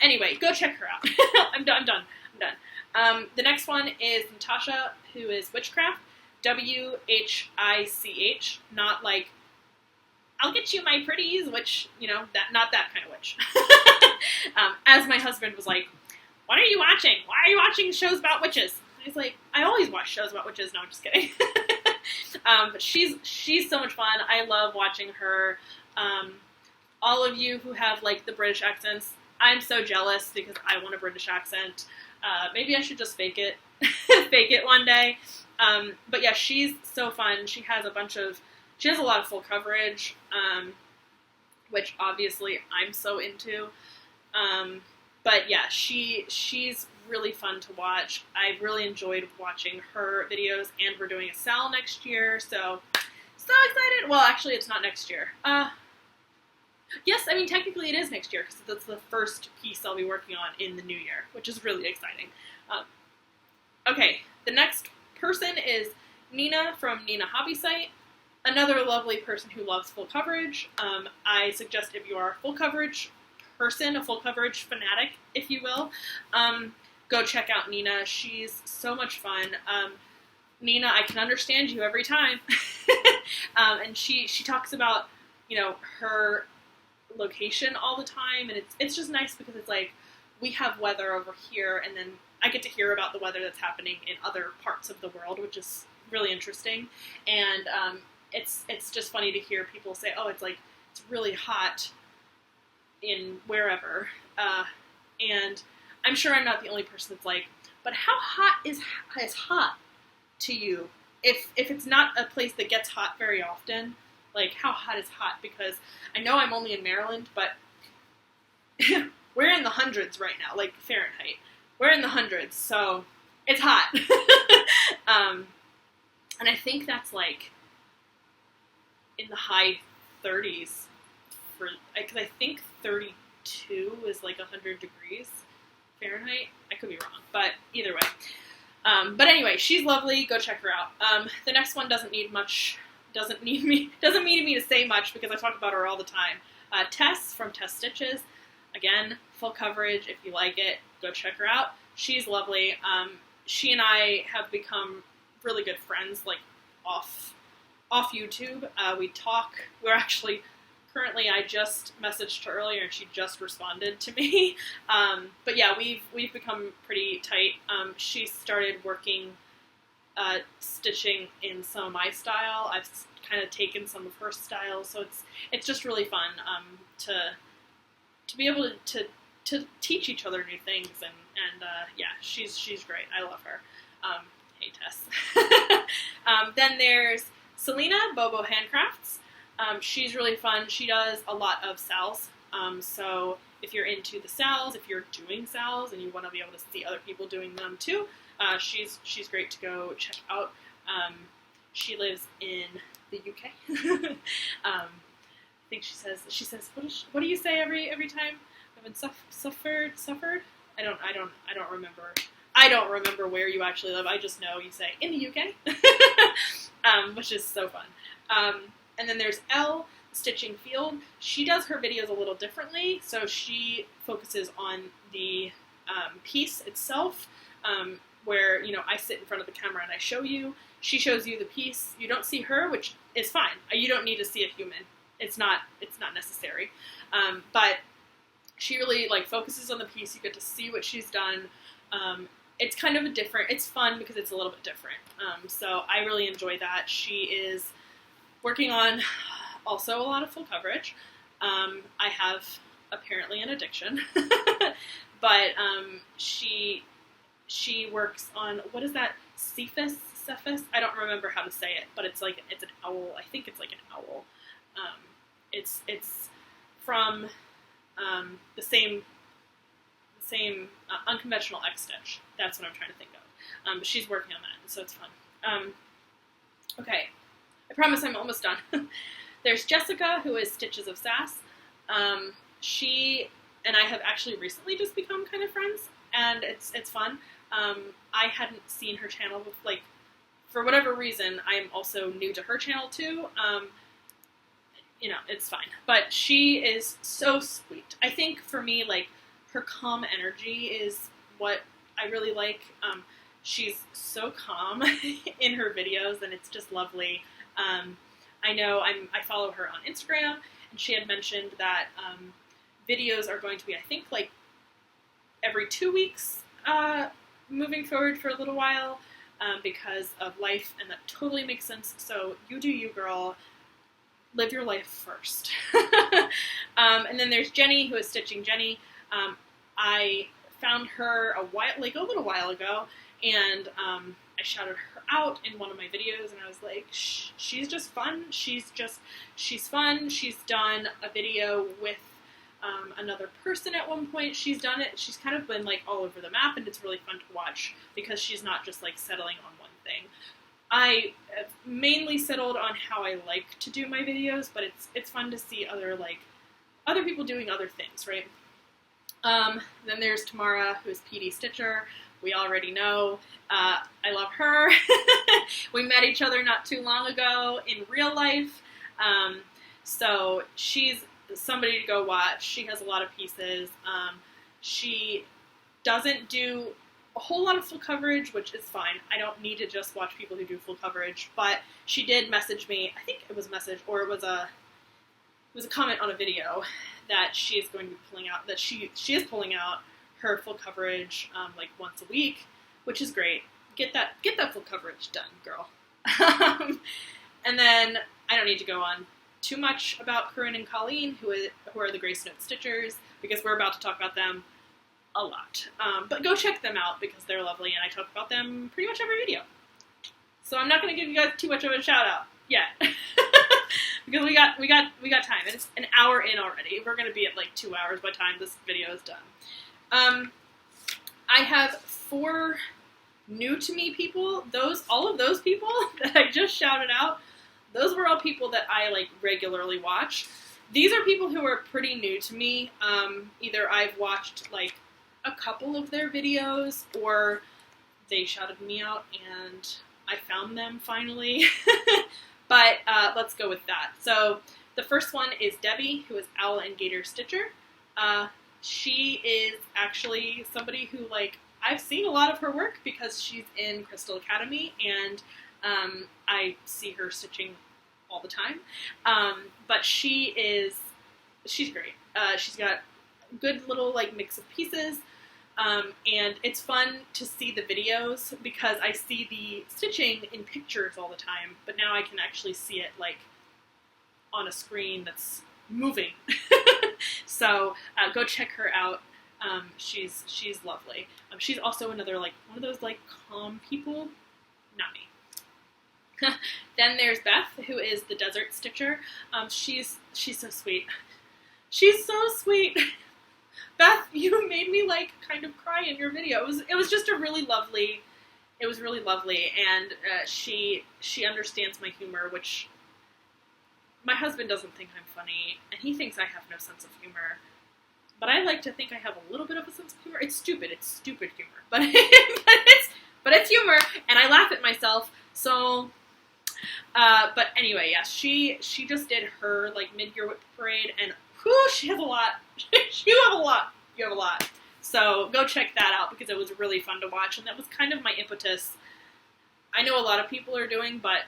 Anyway, go check her out. I'm done. The next one is Natasha, who is Witchcraft. WHICH, not like I'll get you my pretties, which, you know, not that kind of witch. As my husband was like, what are you watching? Why are you watching shows about witches? He's like, I always watch shows about witches. No, I'm just kidding. But she's so much fun. I love watching her. All of you who have the British accents, I'm so jealous because I want a British accent. Maybe I should just fake it, fake it one day. But yeah, she's so fun. She has a lot of full coverage, which obviously I'm so into. But yeah, she's really fun to watch. I've really enjoyed watching her videos, and we're doing a sal next year, so excited. Well, actually, it's not next year. Yes, I mean, technically it is next year, because that's the first piece I'll be working on in the new year, which is really exciting. Okay, the next person is Nina from Nina Hobby Site. Another lovely person who loves full coverage. I suggest if you are a full coverage person, a full coverage fanatic, if you will, go check out Nina. She's so much fun. Nina, I can understand you every time. And she talks about, you know, her location all the time, and it's just nice because it's like we have weather over here, and then I get to hear about the weather that's happening in other parts of the world, which is really interesting. And it's just funny to hear people say, oh, it's really hot in wherever, and I'm sure I'm not the only person that's like, but how hot is hot to you? If it's not a place that gets hot very often, how hot is hot? Because I know I'm only in Maryland, but we're in the hundreds right now, Fahrenheit. We're in the hundreds, so it's hot. And I think that's in the high 30s for, because I think 32 is like 100 degrees Fahrenheit. I could be wrong, but either way. But anyway, she's lovely. Go check her out. The next one doesn't need me to say much because I talk about her all the time. Tess from Tess Stitches. Again, full coverage. If you like it, go check her out. She's lovely. She and I have become really good friends, like off YouTube. We talk. We're actually currently, I just messaged her earlier and she just responded to me. But yeah, we've become pretty tight. She started working stitching in some of my style. I've kind of taken some of her style, so it's just really fun to be able to teach each other new things, and yeah, she's great. I love her. Hey Tess. Then there's Selena Bobo Handcrafts. She's really fun. She does a lot of sals. So if you're into the sals, if you're doing sals and you want to be able to see other people doing them too, she's great to go check out. She lives in the UK. I think she says what do you say every time? I've been suffered. I don't remember. I don't remember where you actually live. I just know you say in the UK, which is so fun. And then there's Elle Stitching Field. She does her videos a little differently, so she focuses on the piece itself, where, you know, I sit in front of the camera and I show you. She shows you the piece. You don't see her, which is fine. You don't need to see a human. It's not necessary. But she really focuses on the piece. You get to see what she's done. It's kind of it's fun because it's a little bit different. So I really enjoy that. She is working on also a lot of full coverage. I have apparently an addiction, but she works on, what is that? Cephas? I don't remember how to say it, but it's an owl. I think it's like an owl. It's from the same unconventional X stitch. That's what I'm trying to think of. But she's working on that, and so it's fun. Okay, I promise I'm almost done. There's Jessica, who is Stitches of Sass. She and I have actually recently just become kind of friends, and it's fun. I hadn't seen her channel for whatever reason. I am also new to her channel too. You know, it's fine. But she is so sweet. I think for me, her calm energy is what I really like. She's so calm in her videos, and it's just lovely. I know I follow her on Instagram, and she had mentioned that videos are going to be, I think, every 2 weeks moving forward for a little while because of life, and that totally makes sense. So you do you, girl. Live your life first. And then there's Jenny, who is Stitching Jenny. I found her a little while ago, and I shouted her out in one of my videos, and I was like, she's just fun. She's fun. She's done a video with another person at one point. She's done it. She's kind of been all over the map, and it's really fun to watch because she's not just settling on one thing. I have mainly settled on how I like to do my videos, but it's fun to see other people doing other things, right? Then there's Tamara, who is PD Stitcher. We already know. I love her. We met each other not too long ago in real life. So she's somebody to go watch. She has a lot of pieces. She doesn't do a whole lot of full coverage, which is fine. I don't need to just watch people who do full coverage, but she did message me. I think it was a message, or it was a comment on a video that she is going to be pulling out, that she is pulling out her full coverage once a week, which is great. Get that full coverage done, girl. And then I don't need to go on too much about Corinne and Colleen, who are the Grace Note Stitchers, because we're about to talk about them a lot. But go check them out because they're lovely, and I talk about them pretty much every video. So I'm not going to give you guys too much of a shout out yet. Because we got time. It's an hour in already. We're going to be at 2 hours by the time this video is done. I have 4 new to me people. All of those people that I just shouted out, those were all people that I regularly watch. These are people who are pretty new to me. Either I've watched like a couple of their videos, or they shouted me out and I found them finally. But let's go with that. So the first one is Debbie, who is Owl and Gator Stitcher. She is actually somebody who, like, I've seen a lot of her work because she's in Crystal Academy, and I see her stitching all the time. But she's great. She's got a good little, like, mix of pieces. And it's fun to see the videos because I see the stitching in pictures all the time, but now I can actually see it, like, on a screen that's moving. So go check her out. She's lovely. She's also another, like, one of those, like, calm people. Not me. Then there's Beth, who is the Desert Stitcher. She's so sweet. She's so sweet. Beth, you made me, like, kind of cry in your video. It was just a really lovely. It was really lovely, and she understands my humor, which my husband doesn't think I'm funny, and he thinks I have no sense of humor. But I like to think I have a little bit of a sense of humor. It's stupid humor, but it's humor, and I laugh at myself. So, but anyway, yes, she just did her, like, mid-year WIP parade, and whew, she has a lot. You have a lot. So go check that out because it was really fun to watch, and that was kind of my impetus. I know a lot of people are doing, but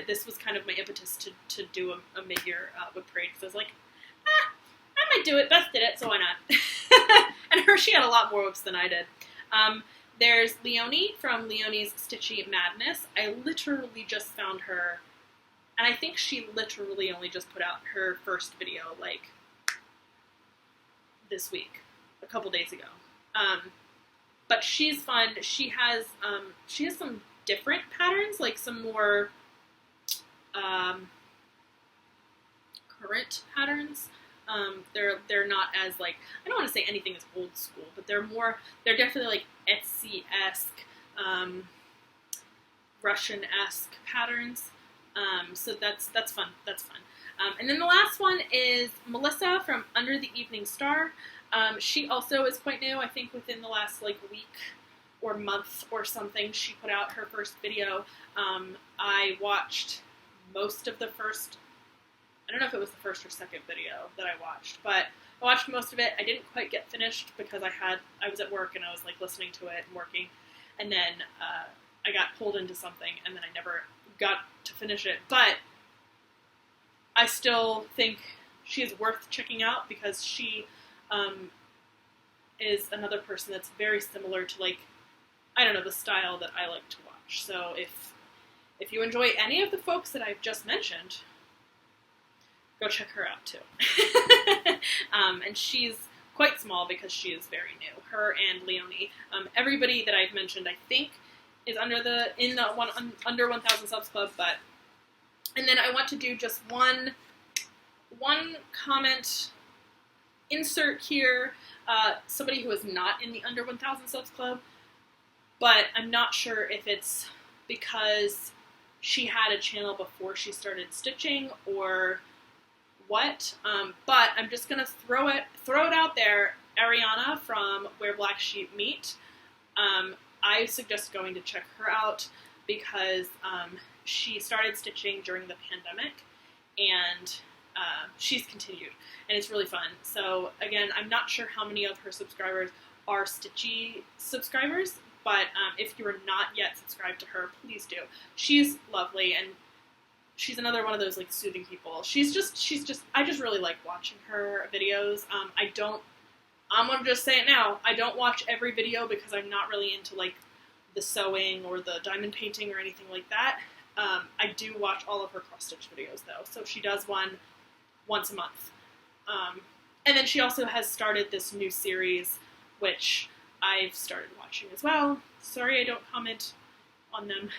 this was kind of my impetus to do a mid-year WIP parade, because I was like, I might do it. Beth did it, so why not? And she had a lot more WIPs than I did. There's Leonie from Leonie's Stitchy Madness. I literally just found her, and I think she literally only just put out her first video, like, this week, a couple days ago. But she's fun. She has some different patterns, like some more current patterns. They're not as, like, I don't want to say anything is old school, but they're definitely, like, Etsy-esque, Russian-esque patterns. So that's fun. And then the last one is Melissa from Under the Evening Star. She also is quite new. I think within the last, like, week or month or something, she put out her first video. I watched most of the first, I don't know if it was the first or second video that I watched, but I watched most of it. I didn't quite get finished because I was at work and I was, like, listening to it and working, and then I got pulled into something, and then I never got to finish it. But I still think she is worth checking out because she is another person that's very similar to, like, I don't know, the style that I like to watch. So if you enjoy any of the folks that I've just mentioned, go check her out too. And she's quite small because she is very new. Her and Leonie. Everybody that I've mentioned, I think, is under 1,000 subs club. But and then I want to do just one comment insert here. Somebody who is not in the under 1,000 subs club, but I'm not sure if it's because she had a channel before she started stitching or what. But I'm just gonna throw it out there. Ariana from Where Black Sheep Meet. I suggest going to check her out because she started stitching during the pandemic, and she's continued, and it's really fun. So again, I'm not sure how many of her subscribers are Stitchy subscribers, but if you are not yet subscribed to her, please do. She's lovely, and she's another one of those, like, soothing people. I just really like watching her videos. I'm gonna just say it now, I don't watch every video because I'm not really into, like, the sewing or the diamond painting or anything like that. I do watch all of her cross-stitch videos, though, so she does one once a month. And then she also has started this new series, which I've started watching as well. Sorry I don't comment on them.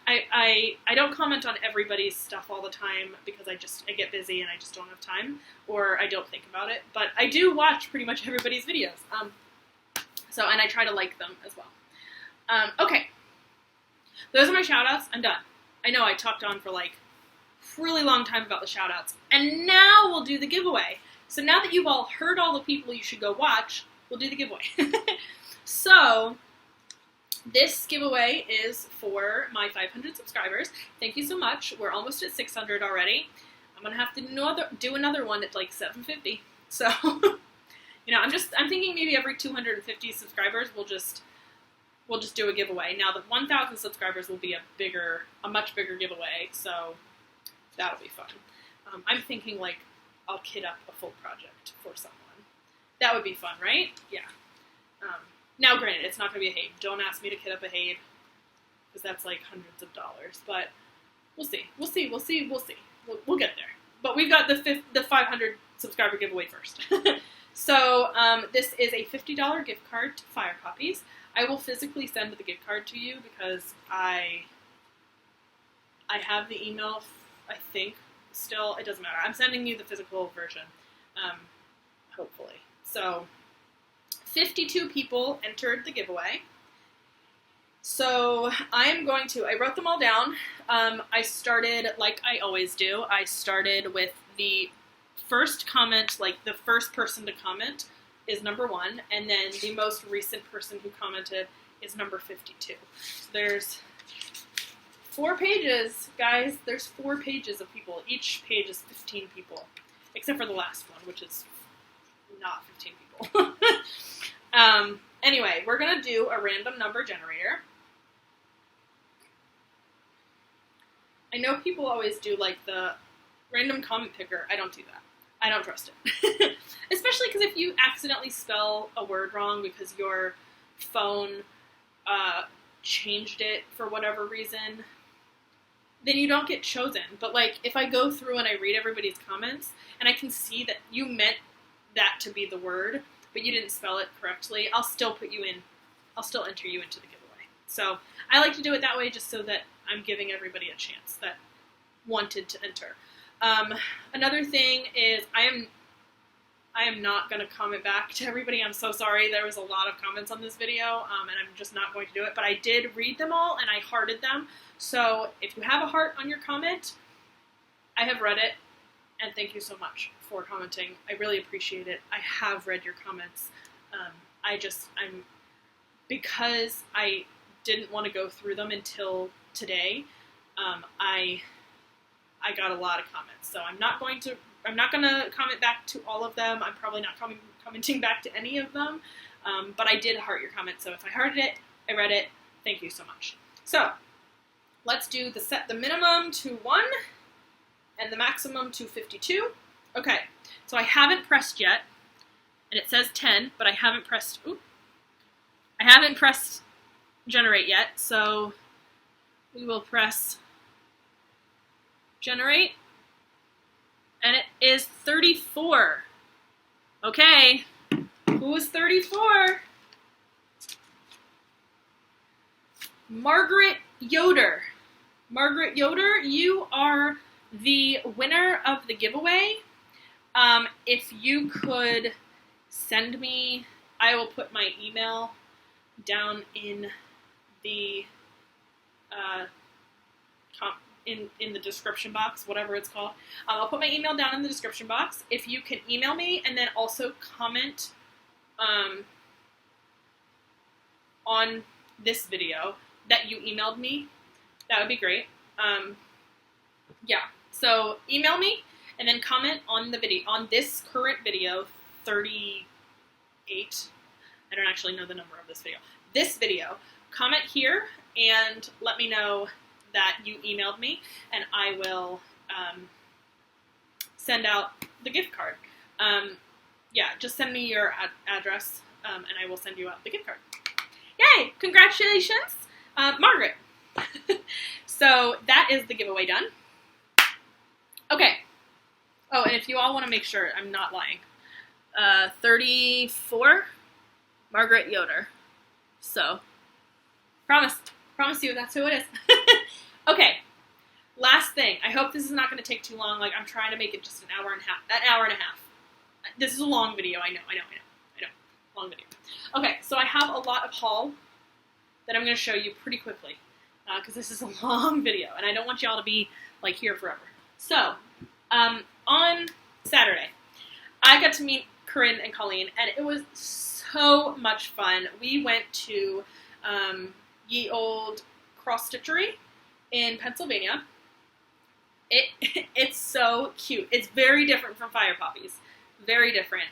I don't comment on everybody's stuff all the time because I get busy and I just don't have time, or I don't think about it, but I do watch pretty much everybody's videos. And I try to like them as well. Okay. Those are my shout-outs. I'm done. I know I talked on for, like, really long time about the shout-outs. And now we'll do the giveaway. So now that you've all heard all the people you should go watch, we'll do the giveaway. So this giveaway is for my 500 subscribers. Thank you so much. We're almost at 600 already. I'm gonna have to do another one at like 750. So, you know, I'm thinking maybe every 250 subscribers we'll just do a giveaway. Now the 1,000 subscribers will be a much bigger giveaway, so that'll be fun. I'm thinking like I'll kit up a full project for someone. That would be fun, right? Yeah. Now, granted, it's not going to be a HAED. Don't ask me to kit up a HAED, because that's like hundreds of dollars. But we'll see. We'll see. We'll see. We'll see. We'll get there. But we've got the 500 subscriber giveaway first. So this is a $50 gift card to Fire Puppies. I will physically send the gift card to you because I have the email, I think, still. It doesn't matter. I'm sending you the physical version, hopefully. So 52 people entered the giveaway. So I wrote them all down. I started, like I always do, I started with the first comment, like the first person to comment is number 1, and then the most recent person who commented is number 52. So there's 4 pages, guys. There's 4 pages of people. Each page is 15 people, except for the last one, which is not 15 people. Anyway, we're going to do a random number generator. I know people always do like the random comment picker. I don't do that. I don't trust it. Especially because if you accidentally spell a word wrong because your phone changed it for whatever reason, then you don't get chosen. But like if I go through and I read everybody's comments and I can see that you meant that to be the word, but you didn't spell it correctly, I'll still put you in. I'll still enter you into the giveaway. So I like to do it that way just so that I'm giving everybody a chance that wanted to enter. Another thing is I am not going to comment back to everybody. I'm so sorry. There was a lot of comments on this video, and I'm just not going to do it. But I did read them all, and I hearted them. So if you have a heart on your comment, I have read it, and thank you so much for commenting. I really appreciate it. I have read your comments. Because I didn't want to go through them until today, I got a lot of comments. So I'm not going to comment back to all of them. I'm probably not commenting back to any of them. But I did heart your comment. So if I hearted it, I read it. Thank you so much. So let's do set the minimum to 1 and the maximum to 52. Okay, so I haven't pressed yet, and it says 10, but I haven't pressed generate yet, so we will press generate, and it is 34. Okay, who is 34? Margaret Yoder. Margaret Yoder, you are the winner of the giveaway. If you could send me, I will put my email down in the in the description box, whatever it's called. I'll put my email down in the description box. If you can email me and then also comment on this video that you emailed me, that would be great. Yeah, so email me and then comment on the video, on this current video, 38. I don't actually know the number of this video. This video, comment here and let me know that you emailed me, and I will send out the gift card. Yeah, just send me your address, and I will send you out the gift card. Yay! Congratulations, Margaret. So that is the giveaway done. Okay. Oh, and if you all want to make sure I'm not lying, 34, Margaret Yoder. So, promise you that's who it is. Okay, last thing. I hope this is not going to take too long. Like, I'm trying to make it just an hour and a half. This is a long video. I know. Long video. Okay, so I have a lot of haul that I'm going to show you pretty quickly because this is a long video, and I don't want y'all to be like here forever. So, on Saturday, I got to meet Corinne and Colleen, and it was so much fun. We went to Ye Old Cross Stitchery in Pennsylvania. It's so cute. It's very different from Fire Poppies. Very different.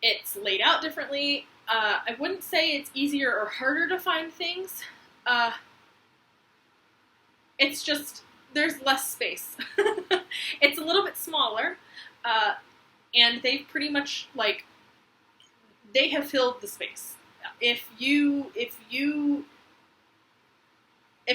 It's laid out differently. I wouldn't say it's easier or harder to find things. It's just, there's less space. It's a little bit smaller, and they've pretty much, like, they have filled the space. If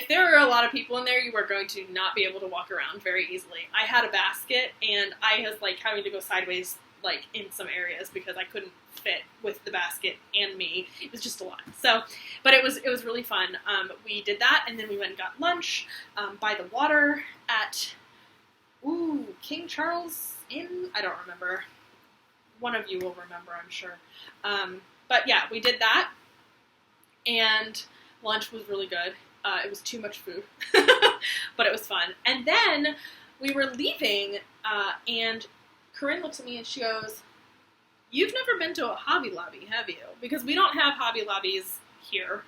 there are a lot of people in there, you are going to not be able to walk around very easily. I had a basket, and I was, like, having to go sideways, like, in some areas because I couldn't fit with the basket and me. It was just a lot. So, but it was really fun. We did that, and then we went and got lunch by the water at King Charles Inn. I don't remember. One of you will remember, I'm sure. But yeah, we did that, and lunch was really good. It was too much food, but it was fun. And then we were leaving, and Corinne looks at me and she goes, "You've never been to a Hobby Lobby, have you?" Because we don't have Hobby Lobbies here.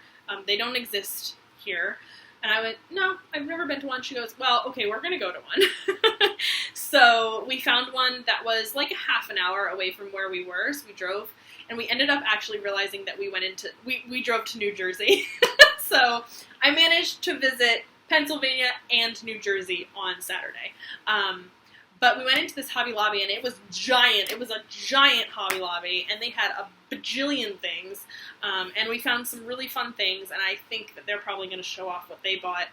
They don't exist here. And I went, "No, I've never been to one." She goes, "Well, okay, we're going to go to one." So we found one that was like a half an hour away from where we were, so we drove. And we ended up actually realizing that we drove to New Jersey. So I managed to visit Pennsylvania and New Jersey on Saturday. But we went into this Hobby Lobby, and it was giant. It was a giant Hobby Lobby, and they had a bajillion things. And we found some really fun things, and I think that they're probably going to show off what they bought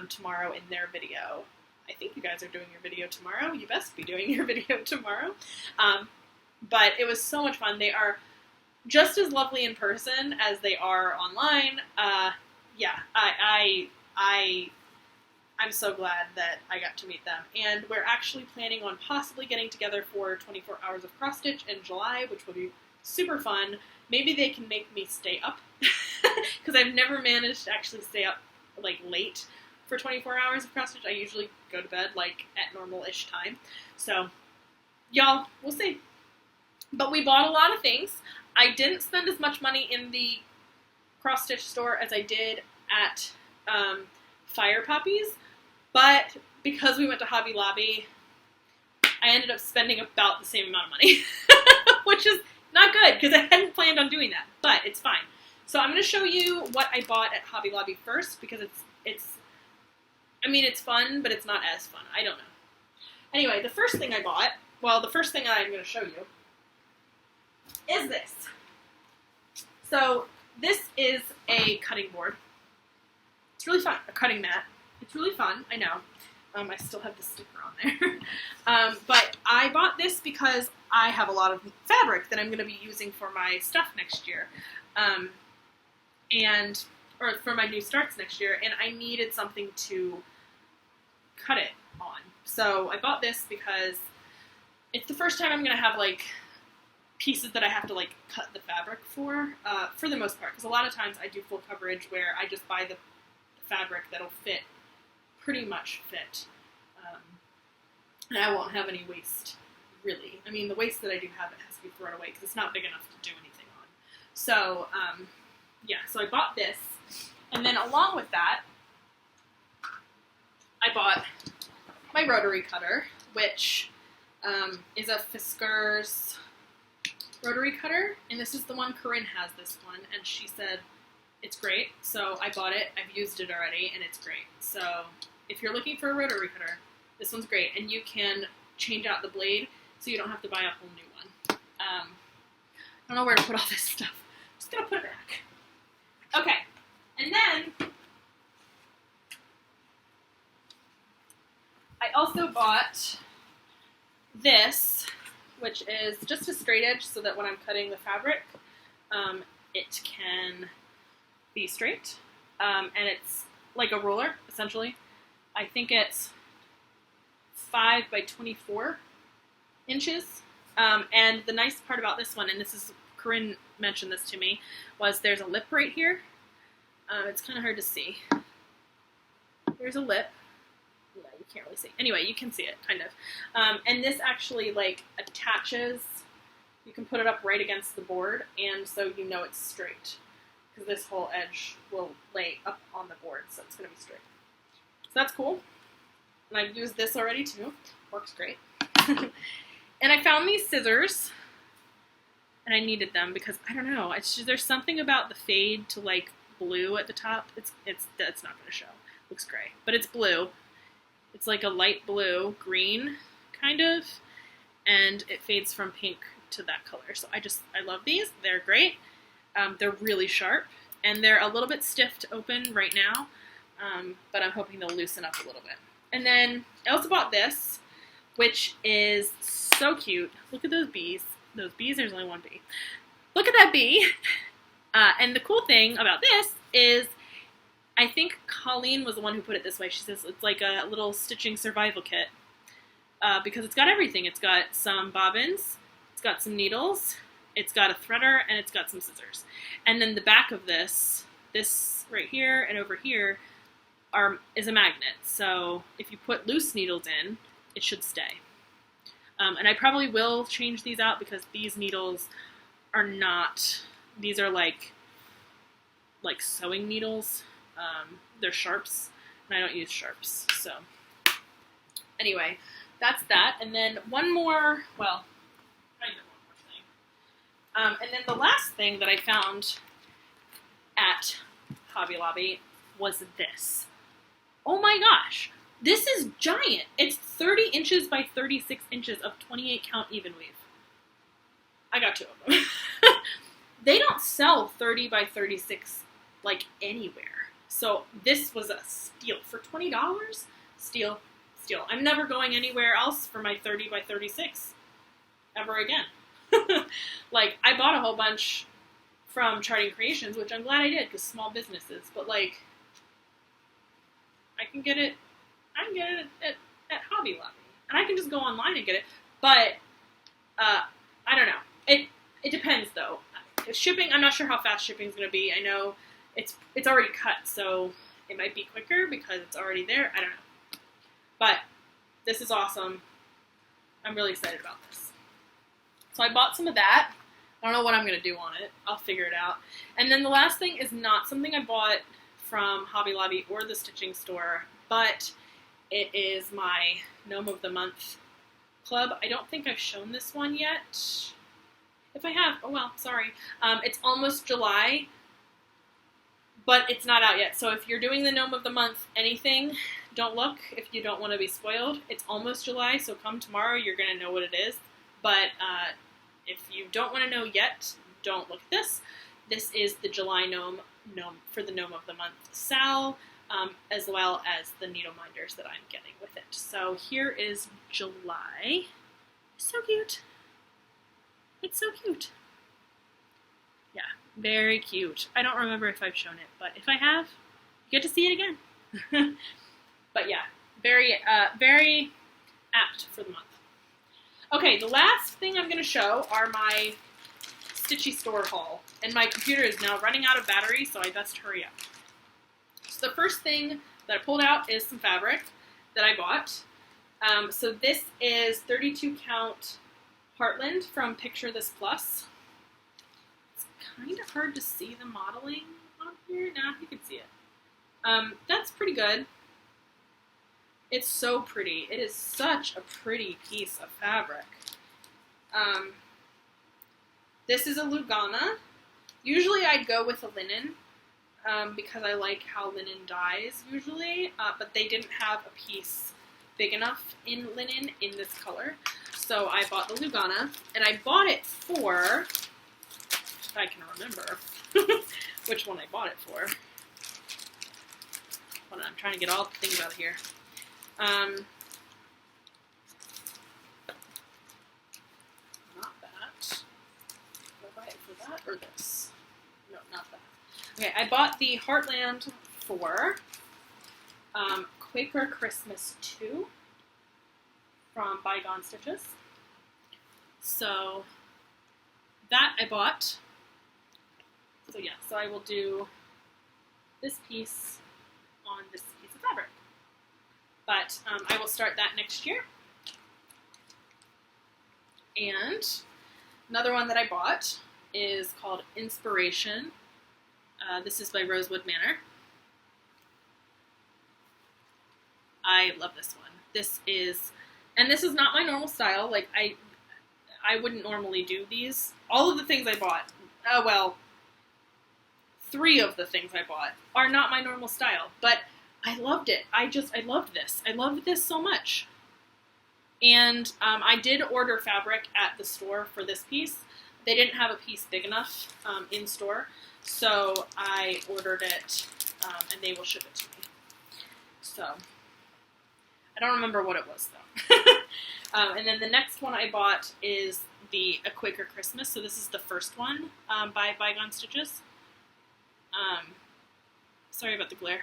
tomorrow in their video. I think you guys are doing your video tomorrow. You best be doing your video tomorrow. But it was so much fun. They are just as lovely in person as they are online. Yeah, I'm so glad that I got to meet them. And we're actually planning on possibly getting together for 24 hours of cross stitch in July, which will be super fun. Maybe they can make me stay up, because I've never managed to actually stay up like late for 24 hours of cross stitch. I usually go to bed like at normal-ish time. So, y'all, we'll see. But we bought a lot of things. I didn't spend as much money in the cross stitch store as I did at Fire Poppies, but because we went to Hobby Lobby, I ended up spending about the same amount of money, which is not good because I hadn't planned on doing that, but it's fine. So I'm going to show you what I bought at Hobby Lobby first, because I mean, it's fun, but it's not as fun. I don't know. Anyway, the first thing I bought, well, the first thing I'm going to show you is this. So this is a cutting board. It's really fun, a cutting mat. It's really fun, I know. I still have the sticker on there. But I bought this because I have a lot of fabric that I'm going to be using for my stuff next year. Or for my new starts next year, and I needed something to cut it on. So I bought this because it's the first time I'm going to have, like, pieces that I have to, like, cut the fabric for the most part. Because a lot of times I do full coverage where I just buy the fabric that'll pretty much fit. And I won't have any waste, really. I mean, the waste that I do have, it has to be thrown away because it's not big enough to do anything on. So, yeah, so I bought this. And then along with that, I bought my rotary cutter, which is a Fiskars rotary cutter. And this is the one, Corinne has this one, and she said it's great. So I bought it. I've used it already, and it's great. So if you're looking for a rotary cutter, this one's great. And you can change out the blade, so you don't have to buy a whole new one. I don't know where to put all this stuff. I'm just going to put it back. Okay. And then I also bought this, which is just a straight edge so that when I'm cutting the fabric, it can be straight. And it's like a ruler, essentially. I think it's 5 by 24 inches. And the nice part about this one, and this is, Corinne mentioned this to me, was there's a lip right here. It's kind of hard to see. There's a lip. you can't really see. Anyway, you can see it, kind of. And this actually, like, attaches. You can put it up right against the board, and so you know it's straight. Because this whole edge will lay up on the board, so it's going to be straight. So that's cool. And I've used this already, too. Works great. And I found these scissors, and I needed them because, I don't know, it's just, there's something about the fade to, like, blue at the top. It's not going to show. Looks gray, but it's blue. It's like a light blue, green, kind of, and it fades from pink to that color. So I love these. They're great. They're really sharp, and they're a little bit stiff to open right now, but I'm hoping they'll loosen up a little bit. And then I also bought this, which is so cute. Look at those bees. Those bees, there's only one bee. Look at that bee. And the cool thing about this is, I think Colleen was the one who put it this way. She says it's like a little stitching survival kit, because it's got everything. It's got some bobbins, it's got some needles, it's got a threader, and it's got some scissors. And then the back of this right here and over here is a magnet. So if you put loose needles in, it should stay. And I probably will change these out because these needles are not, these are like sewing needles. They're sharps, and I don't use sharps. So anyway, that's that. And then one more, well, kind of one more thing. And then the last thing that I found at Hobby Lobby was this. Oh my gosh, this is giant. It's 30 inches by 36 inches of 28 count even weave. I got two of them. They don't sell 30 by 36 like anywhere. So this was a steal. For $20? Steal. Steal. I'm never going anywhere else for my 30 by 36 ever again. Like, I bought a whole bunch from Charting Creations, which I'm glad I did, because small businesses, but like, I can get it at Hobby Lobby. And I can just go online and get it. But, I don't know. It depends, though. Shipping, I'm not sure how fast shipping's going to be. I know it's already cut, so it might be quicker because it's already there. I don't know. But this is awesome. I'm really excited about this. So I bought some of that. I don't know what I'm going to do on it. I'll figure it out. And then the last thing is not something I bought from Hobby Lobby or the stitching store, but it is my Gnome of the Month club. I don't think I've shown this one yet. If I have, oh well, sorry. It's almost July, but it's not out yet. So if you're doing the Gnome of the Month anything, don't look if you don't want to be spoiled. It's almost July, so come tomorrow, you're going to know what it is. But if you don't want to know yet, don't look at this. This is the July gnome for the Gnome of the Month Sal, as well as the needle minders that I'm getting with it. So here is July. So cute. It's so cute. Yeah, very cute. I don't remember if I've shown it, but if I have, you get to see it again. But yeah, very apt for the month. Okay, the last thing I'm going to show are my Stitchy Store haul. And my computer is now running out of battery, so I best hurry up. So the first thing that I pulled out is some fabric that I bought. So this is 32 count Heartland from Picture This Plus. It's kind of hard to see the modeling on here. Nah, you can see it. That's pretty good. It's so pretty. It is such a pretty piece of fabric. This is a Lugana. Usually I'd go with a linen because I like how linen dyes usually, but they didn't have a piece big enough in linen in this color. So I bought the Lugana, and I bought it for, if I can remember which one I bought it for. Hold on, I'm trying to get all the things out of here. Not that. Did I buy it for that or this? No, not that. Okay, I bought the Heartland for Quaker Christmas 2 from Bygone Stitches. So that I bought. So yeah, so I will do this piece on this piece of fabric. But I will start that next year. And another one that I bought is called Inspiration. This is by Rosewood Manor. I love this one. This is not my normal style. Like, I wouldn't normally do these. All of the things I bought, well, 3 of the things I bought are not my normal style, but I loved it. I loved this. I loved this so much. And I did order fabric at the store for this piece. They didn't have a piece big enough in store, so I ordered it, and they will ship it to me. So, I don't remember what it was, though. And then the next one I bought is the A Quaker Christmas. So this is the first one by Bygone Stitches. Sorry about the glare.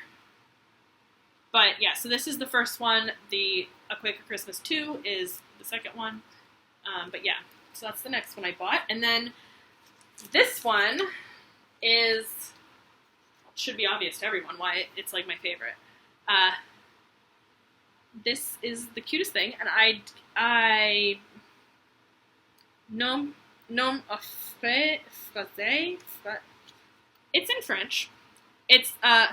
But yeah, so this is the first one. The A Quaker Christmas 2 is the second one. But yeah, so that's the next one I bought. And then this one should be obvious to everyone why it's like my favorite. This is the cutest thing, and it's in French. It's a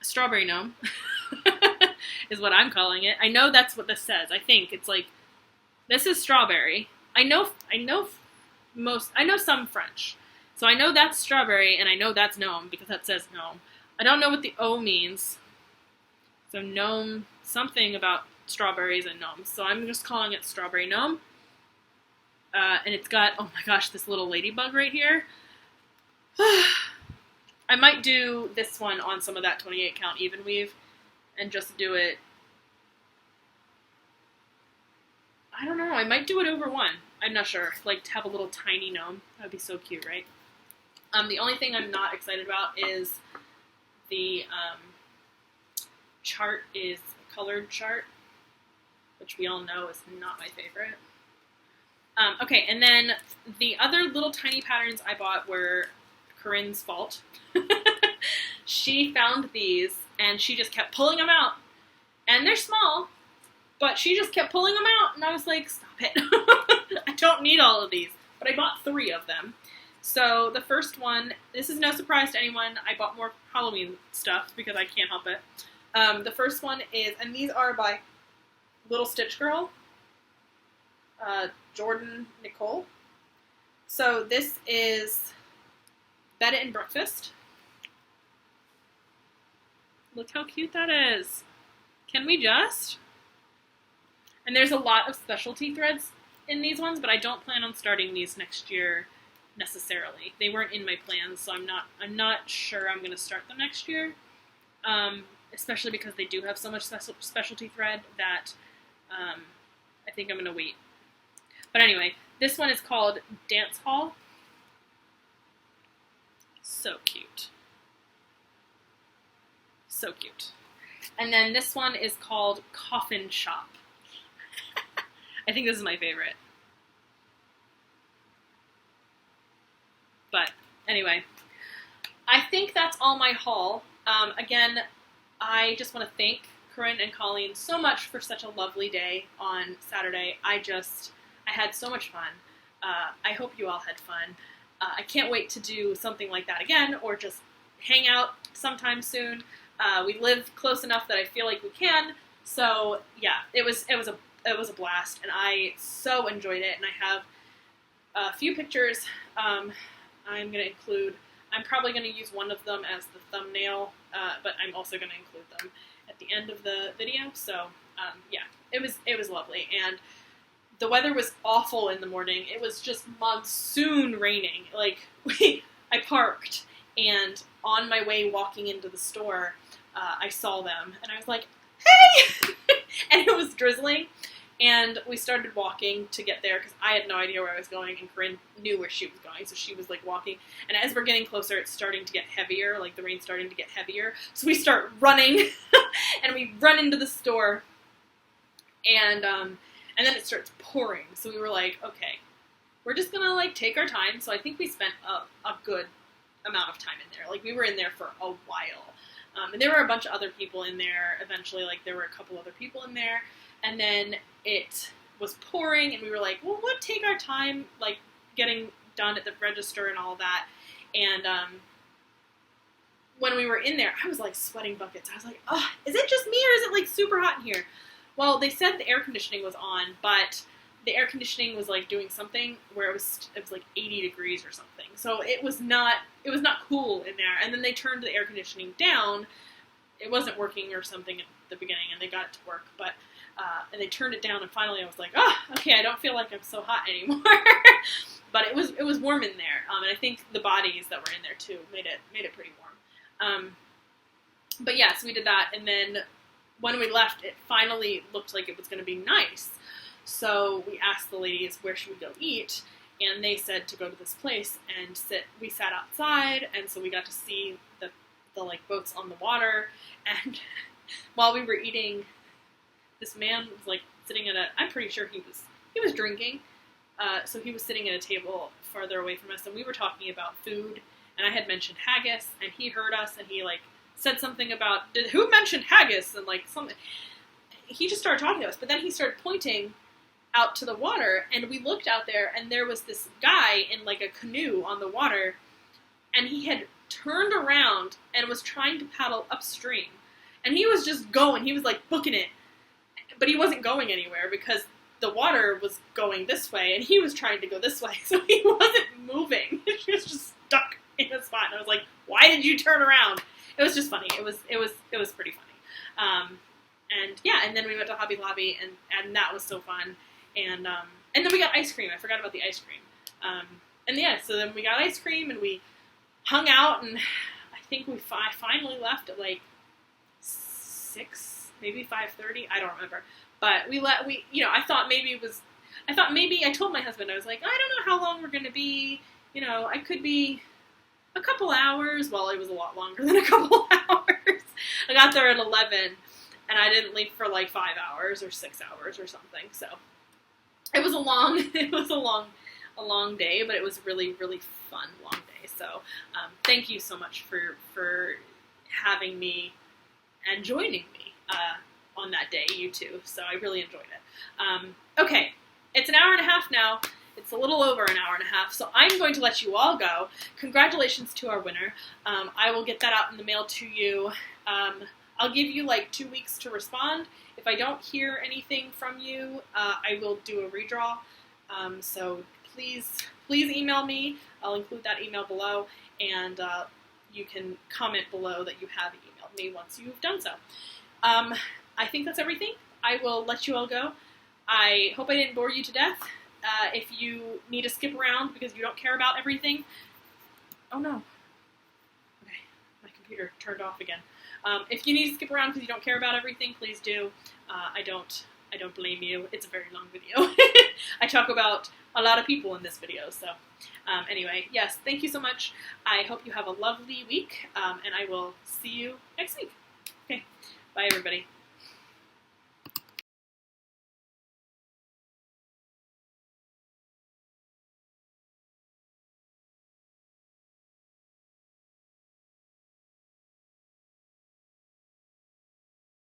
strawberry gnome, is what I'm calling it. I know that's what this says. I think it's like, this is strawberry. I know some French. So I know that's strawberry, and I know that's gnome, because that says gnome. I don't know what the O means. So gnome, something about strawberries and gnomes. So I'm just calling it strawberry gnome. And it's got, oh my gosh, this little ladybug right here. I might do this one on some of that 28 count even weave and just do it. I don't know, I might do it over one. I'm not sure. Like, to have a little tiny gnome. That would be so cute, right? The only thing I'm not excited about is the chart is a colored chart, which we all know is not my favorite. Okay, and then the other little tiny patterns I bought were Corinne's fault. She found these, and she just kept pulling them out. And they're small, but she just kept pulling them out, and I was like, stop it. I don't need all of these. But I bought 3 of them. So the first one, this is no surprise to anyone, I bought more Halloween stuff because I can't help it. The first one is, and these are by Little Stitch Girl, Jordan Nicole. So this is Bed It and Breakfast. Look how cute that is. Can we just? And there's a lot of specialty threads in these ones, but I don't plan on starting these next year necessarily. They weren't in my plans, so I'm not sure I'm going to start them next year. Especially because they do have so much specialty thread that I think I'm going to wait. But anyway, this one is called Dance Hall. So cute. So cute. And then this one is called Coffin Shop. I think this is my favorite. But anyway, I think that's all my haul. Again, I just want to thank Corinne and Colleen so much for such a lovely day on Saturday. I had so much fun. I hope you all had fun. I can't wait to do something like that again, or just hang out sometime soon. We live close enough that I feel like we can. So yeah, it was a blast, and I so enjoyed it. And I have a few pictures I'm going to include. I'm probably going to use one of them as the thumbnail, but I'm also going to include them at the end of the video. So yeah, it was lovely, and the weather was awful in the morning. It was just monsoon raining. Like, I parked, and on my way walking into the store, I saw them, and I was like, hey! And it was drizzling, and we started walking to get there, because I had no idea where I was going, and Corinne knew where she was going, so she was, like, walking, and as we're getting closer, it's starting to get heavier, like, the rain's starting to get heavier, so we start running, and we run into the store, and then it starts pouring, so we were like, okay, we're just gonna, like, take our time. So I think we spent a good amount of time in there. Like, we were in there for a while. And there were a bunch of other people in there eventually, like there were a couple other people in there, and then it was pouring, and we were like, well, we'll take our time, like, getting done at the register and all that, and when we were in there, I was, like, sweating buckets. I was like, oh, is it just me, or is it, like, super hot in here? Well, they said the air conditioning was on, but the air conditioning was, like, doing something where it was like 80 degrees or something. So it was not cool in there. And then they turned the air conditioning down. It wasn't working or something at the beginning, and they got it to work. But and they turned it down, and finally I was like, oh, okay, I don't feel like I'm so hot anymore. But it was warm in there, and I think the bodies that were in there too made it pretty warm. But yeah, so we did that, and then when we left, it finally looked like it was going to be nice. So we asked the ladies, where should we go eat? And they said to go to this place and sit. We sat outside, and so we got to see the like boats on the water. And while we were eating, this man was like sitting at I'm pretty sure he was drinking. So he was sitting at a table farther away from us, and we were talking about food. And I had mentioned haggis, and he heard us, and he like said something about who mentioned haggis, and like something. He just started talking to us, but then he started pointing out to the water, and we looked out there, and there was this guy in like a canoe on the water, and he had turned around and was trying to paddle upstream, and he was just going. He was like booking it, but he wasn't going anywhere because the water was going this way, and he was trying to go this way, so he wasn't moving. He was just stuck in a spot, and I was like, "Why did you turn around?" It was just funny. It was pretty funny. And yeah, and then we went to Hobby Lobby, and that was so fun. And then we got ice cream. I forgot about the ice cream. And yeah, so then we got ice cream, and we hung out, and I think I finally left at like 6, maybe 5:30. I don't remember. But I thought maybe I told my husband, I was like, I don't know how long we're going to be. You know, I could be a couple hours. Well, it was a lot longer than a couple hours. I got there at 11, and I didn't leave for like 5 hours or 6 hours or something. So it was a long day, but it was really, really fun long day. So thank you so much for having me and joining me on that day, you too. So I really enjoyed it. Okay, it's an hour and a half now. It's a little over an hour and a half, so I'm going to let you all go. Congratulations to our winner. I will get that out in the mail to you. I'll give you like 2 weeks to respond. If I don't hear anything from you, I will do a redraw. So please email me. I'll include that email below, and you can comment below that you have emailed me once you've done so. I think that's everything. I will let you all go. I hope I didn't bore you to death. If you need to skip around because you don't care about everything, oh no. Okay, my computer turned off again. If you need to skip around because you don't care about everything, please do. I don't blame you. It's a very long video. I talk about a lot of people in this video, so anyway, yes, thank you so much. I hope you have a lovely week, and I will see you next week. Okay, bye everybody.